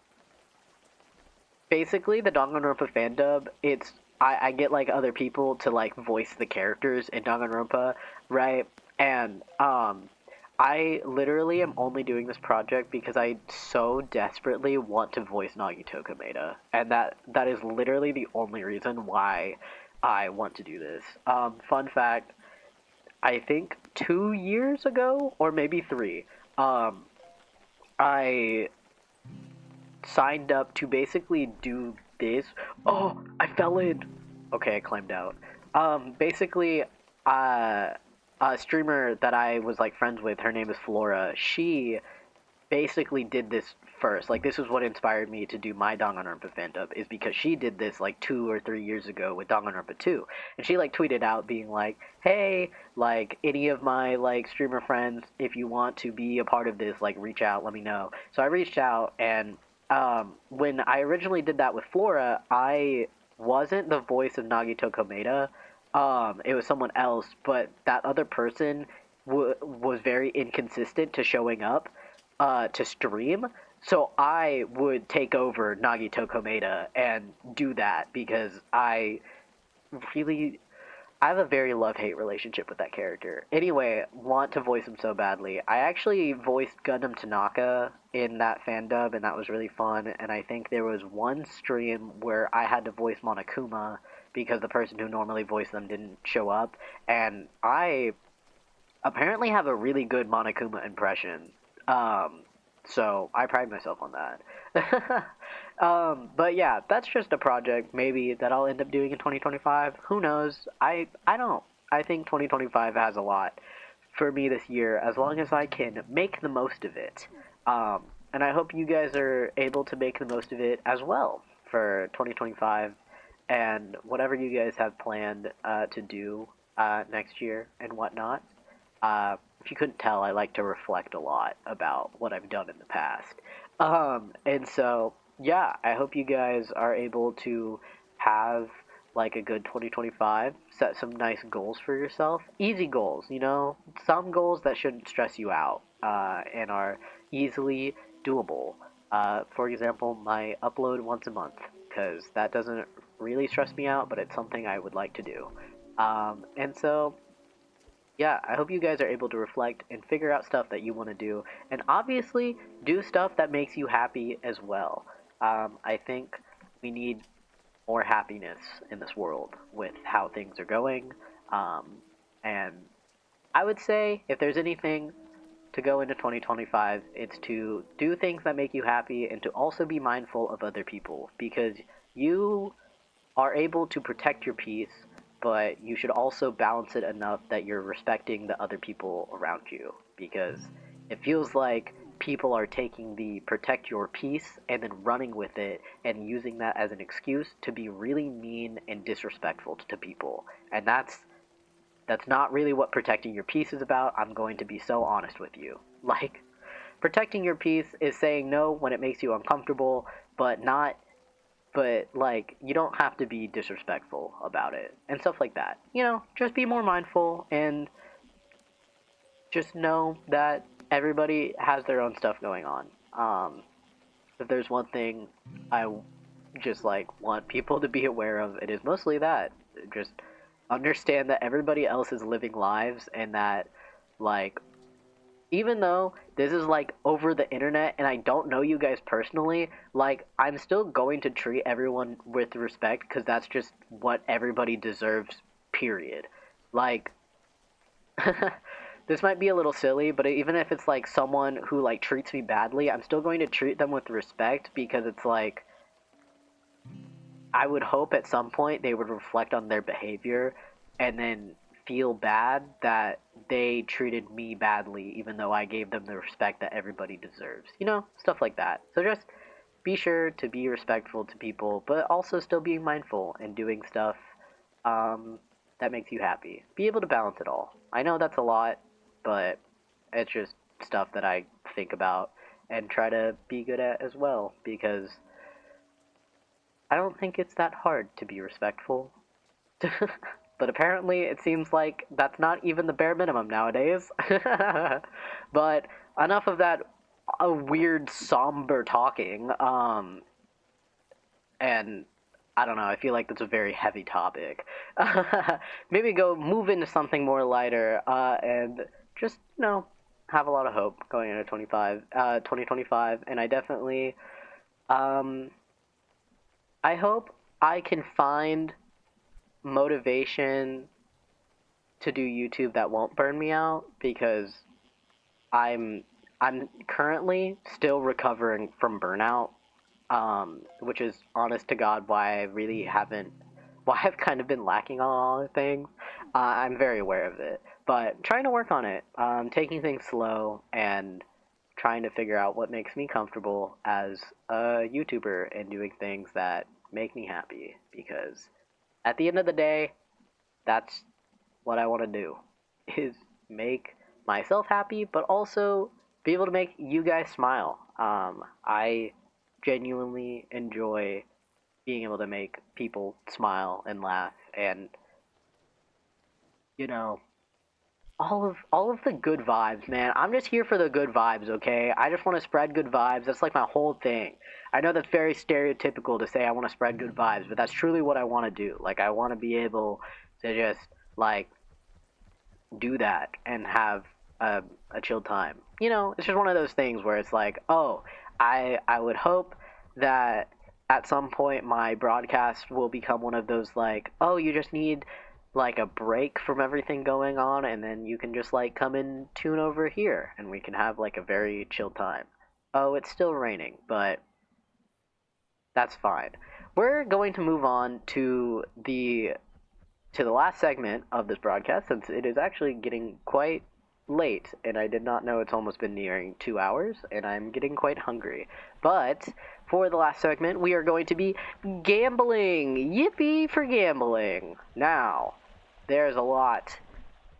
basically the Danganronpa fan dub, it's I get like other people to like voice the characters in Danganronpa, right? And I literally am only doing this project because I so desperately want to voice Nagito Kameda, and that is literally the only reason why I want to do this. Fun fact, I think 2 years ago, or maybe 3, I signed up to basically do this. Oh, I fell in. Okay, I climbed out. Basically, a streamer that I was like friends with, her name is Flora. She basically did this first. Like, this is what inspired me to do my Danganronpa fandom, is because she did this like 2 or 3 years ago with Danganronpa 2. And she like tweeted out being like, hey, like any of my like streamer friends, if you want to be a part of this, like reach out, let me know. So I reached out, and when I originally did that with Flora, I wasn't the voice of Nagito Komeda. It was someone else, but that other person was very inconsistent to showing up to stream. So I would take over Nagito Komeda and do that because really I have a very love-hate relationship with that character. Anyway, want to voice him so badly. I actually voiced Gundam Tanaka in that fandom, and that was really fun. And I think there was one stream where I had to voice Monokuma because the person who normally voiced them didn't show up. And I apparently have a really good Monokuma impression. So I pride myself on that. But yeah, that's just a project maybe that I'll end up doing in 2025. Who knows? I don't. I think 2025 has a lot for me this year as long as I can make the most of it. And I hope you guys are able to make the most of it as well for 2025 and whatever you guys have planned to do next year and whatnot. If you couldn't tell, I like to reflect a lot about what I've done in the past. And so, yeah, I hope you guys are able to have like a good 2025, set some nice goals for yourself. Easy goals, you know, some goals that shouldn't stress you out and are easily doable. For example, my upload once a month, because that doesn't really stress me out, but it's something I would like to do. And so, yeah, I hope you guys are able to reflect and figure out stuff that you want to do, and obviously do stuff that makes you happy as well. I think we need more happiness in this world with how things are going, and I would say if there's anything to go into 2025, it's to do things that make you happy and to also be mindful of other people because you are able to protect your peace, but you should also balance it enough that you're respecting the other people around you because it feels like people are taking the protect your peace and then running with it and using that as an excuse to be really mean and disrespectful to people. And that's not really what protecting your peace is about. I'm going to be so honest with you. Like, protecting your peace is saying no when it makes you uncomfortable, but not but like you don't have to be disrespectful about it and stuff like that. You know, just be more mindful and just know that everybody has their own stuff going on. If there's one thing I just like want people to be aware of, it is mostly that. Just understand that everybody else is living lives and that like even though this is like over the internet and I don't know you guys personally, like I'm still going to treat everyone with respect because that's just what everybody deserves, period. Like this might be a little silly, but even if it's like someone who like treats me badly, I'm still going to treat them with respect because it's like I would hope at some point they would reflect on their behavior and then feel bad that they treated me badly even though I gave them the respect that everybody deserves. You know, stuff like that. So just be sure to be respectful to people, but also still being mindful and doing stuff that makes you happy. Be able to balance it all. I know that's a lot, but it's just stuff that I think about and try to be good at as well because I don't think it's that hard to be respectful. But apparently it seems like that's not even the bare minimum nowadays. But enough of that weird somber talking. And I don't know, I feel like that's a very heavy topic. Maybe go move into something more lighter and just, you know, have a lot of hope going into 2025. And I definitely, I hope I can find motivation to do YouTube that won't burn me out because I'm I'm currently still recovering from burnout, which is honest to God why I really haven't why I've kind of been lacking on all the things. I'm very aware of it, but trying to work on it, taking things slow and trying to figure out what makes me comfortable as a YouTuber and doing things that make me happy, because at the end of the day, that's what I want to do, is make myself happy, but also be able to make you guys smile. I genuinely enjoy being able to make people smile and laugh, and you know, all of the good vibes, man. I'm just here for the good vibes, okay? I just want to spread good vibes. That's like my whole thing. I know that's very stereotypical to say I want to spread good vibes, but that's truly what I want to do. Like, I want to be able to just like do that and have a chill time. You know, it's just one of those things where it's like, oh, I would hope that at some point my broadcast will become one of those like, oh, you just need like a break from everything going on, and then you can just like come and tune over here and we can have like a very chill time. Oh, it's still raining, but that's fine. We're going to move on to the last segment of this broadcast, since it is actually getting quite late, and I did not know it's almost been nearing 2 hours, and I'm getting quite hungry. But for the last segment, we are going to be gambling. Yippee for gambling. Now, there's a lot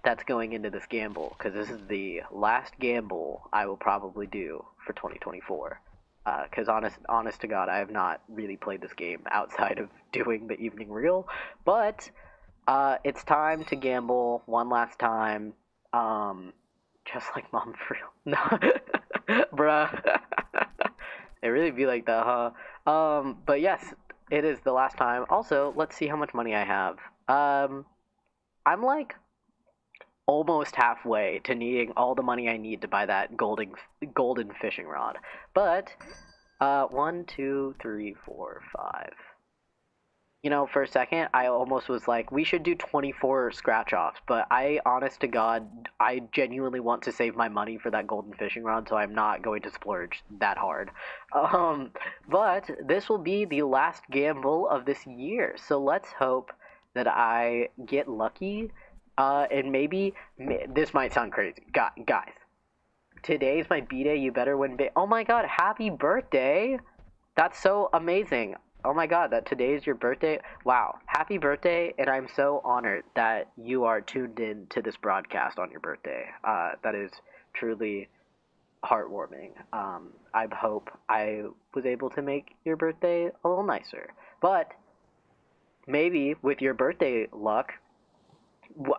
that's going into this gamble, because this is the last gamble I will probably do for 2024. Because honest to God, I have not really played this game outside of doing the evening reel, but it's time to gamble one last time. Just like Mom for real. No, bruh. It really be like that, huh? But yes, it is the last time. Also, let's see how much money I have. I'm like almost halfway to needing all the money I need to buy that golden fishing rod. But 1, 2, 3, 4, 5. You know, for a second, I almost was like, we should do 24 scratch-offs, but honest to God, I genuinely want to save my money for that golden fishing rod, so I'm not going to splurge that hard. But this will be the last gamble of this year, so let's hope that I get lucky, and maybe, this might sound crazy. Guys, today's my B-day, you better win big. Oh my God, happy birthday! That's so amazing. Oh my God, that today is your birthday. Wow, happy birthday, and I'm so honored that you are tuned in to this broadcast on your birthday. That is truly heartwarming. I hope I was able to make your birthday a little nicer. But maybe with your birthday luck,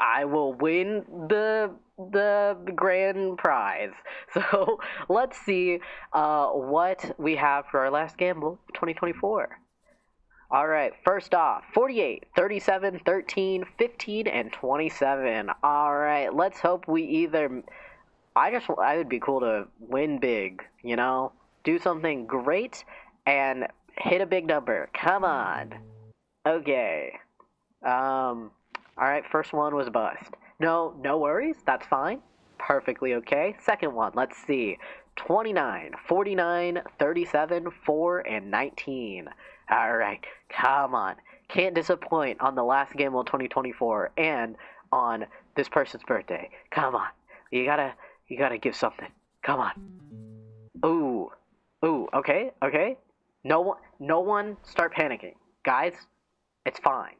I will win the grand prize. So let's see what we have for our last gamble, 2024. All right, first off, 48, 37, 13, 15, and 27. All right, let's hope we either... I would be cool to win big, you know? Do something great and hit a big number. Come on. Okay. All right, first one was a bust. No worries. That's fine. Perfectly okay. Second one, let's see. 29, 49, 37, 4, and 19. All right, come on. Can't disappoint on the last gamble of 2024 and on this person's birthday. Come on. You gotta give something. Come on. Ooh. Okay. No one start panicking. Guys, it's fine.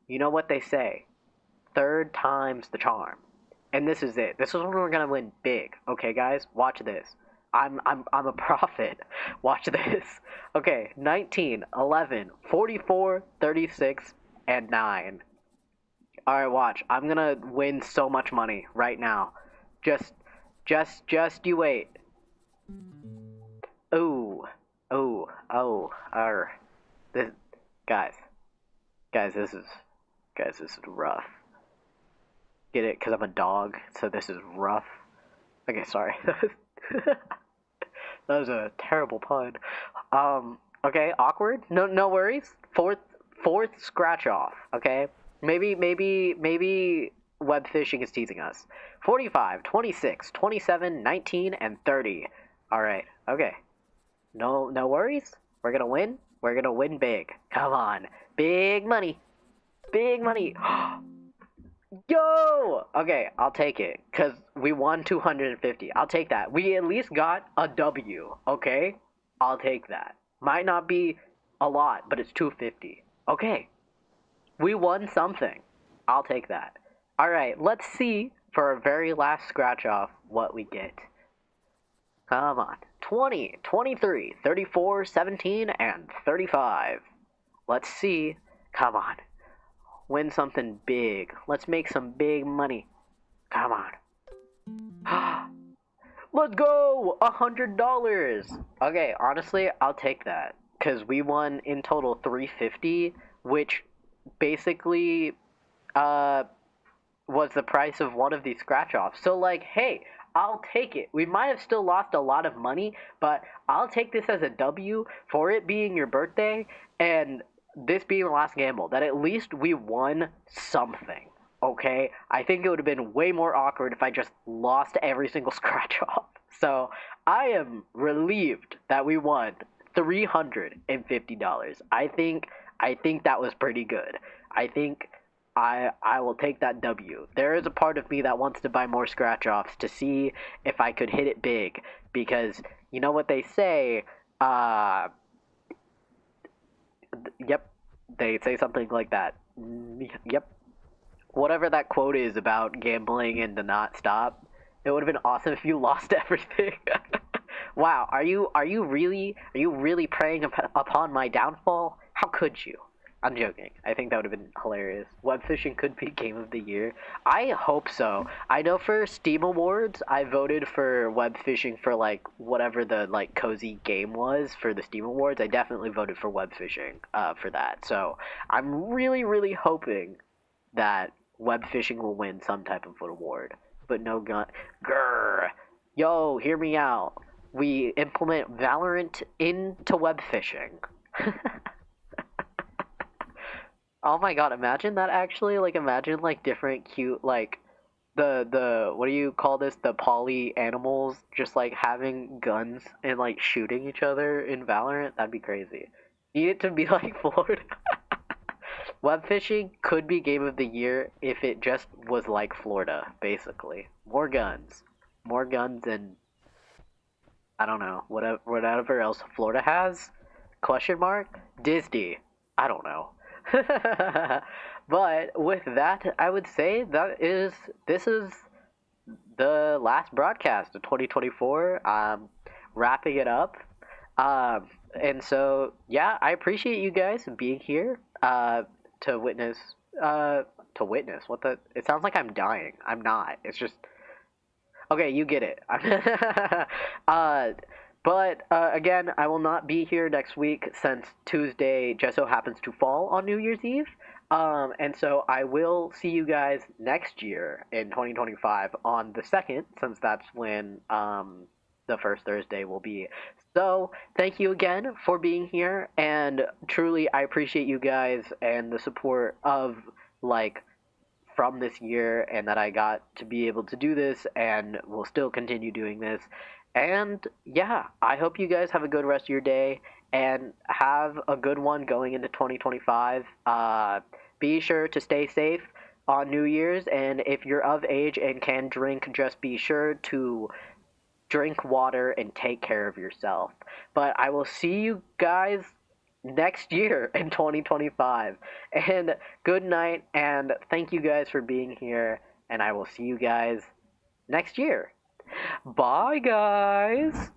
You know what they say. Third time's the charm. And this is it. This is when we're gonna win big. Okay, guys? Watch this. I'm a prophet. Watch this. Okay, 19, 11, 44, 36, and 9. Alright, watch. I'm gonna win so much money right now. Just you wait. This, guys, this is rough. Get it? Because I'm a dog, so this is rough. Okay, sorry. That was a terrible pun. Okay, awkward. No worries. Fourth scratch off. Okay, maybe webfishing is teasing us. 45, 26, 27, 19, and 30. All right. Okay. No worries. We're gonna win. We're gonna win big. Come on, big money. Yo! Okay, I'll take it. Because we won 250. I'll take that. We at least got a W, okay? I'll take that. Might not be a lot, but it's 250. Okay, we won something. I'll take that. Alright, let's see for our very last scratch off what we get. Come on. 20, 23, 34, 17, and 35. Let's see. Come on. Win something big. Let's make some big money. Come on. Let's go! $100! Okay, honestly, I'll take that. Because we won in total 350, which basically uh, was the price of one of these scratch offs. So, like, hey, I'll take it. We might have still lost a lot of money, but I'll take this as a W for it being your birthday and this being the last gamble. That at least we won something. Okay? I think it would have been way more awkward if I just lost every single scratch off. So I am relieved that we won $350. I think that was pretty good. I think I will take that W. There is a part of me that wants to buy more scratch offs to see if I could hit it big because you know what they say. Yep, they say something like that. Yep, whatever that quote is about gambling and to not stop. It would have been awesome if you lost everything. Wow, are you really preying upon my downfall? How could you? I'm joking. I think that would have been hilarious. Web fishing could be game of the year. I hope so. I know for Steam Awards, I voted for web fishing for like whatever the like cozy game was for the Steam Awards. I definitely voted for web fishing for that. So I'm really, really hoping that web fishing will win some type of award. But no gun. Grr. Yo, hear me out. We implement Valorant into web fishing. Oh my god, imagine that actually, like imagine like different cute like the what do you call this? The poly animals just like having guns and like shooting each other in Valorant. That'd be crazy. Need it to be like Florida. Web fishing could be game of the year if it just was like Florida, basically. More guns. More guns and I don't know, whatever else Florida has? Question mark? Disney. I don't know. But with that, I would say this is the last broadcast of 2024. Wrapping it up. And so yeah, I appreciate you guys being here. To witness. To witness. What the? It sounds like I'm dying. I'm not. It's just. Okay, you get it. But again, I will not be here next week since Tuesday just so happens to fall on New Year's Eve. And so I will see you guys next year in 2025 on the 2nd, since that's when the first Thursday will be. So thank you again for being here, and truly I appreciate you guys and the support of like from this year and that I got to be able to do this and will still continue doing this. And yeah, I hope you guys have a good rest of your day and have a good one going into 2025. Be sure to stay safe on New Year's, and if you're of age and can drink, just be sure to drink water and take care of yourself. But I will see you guys next year in 2025. And good night, and thank you guys for being here, and I will see you guys next year. Bye, guys.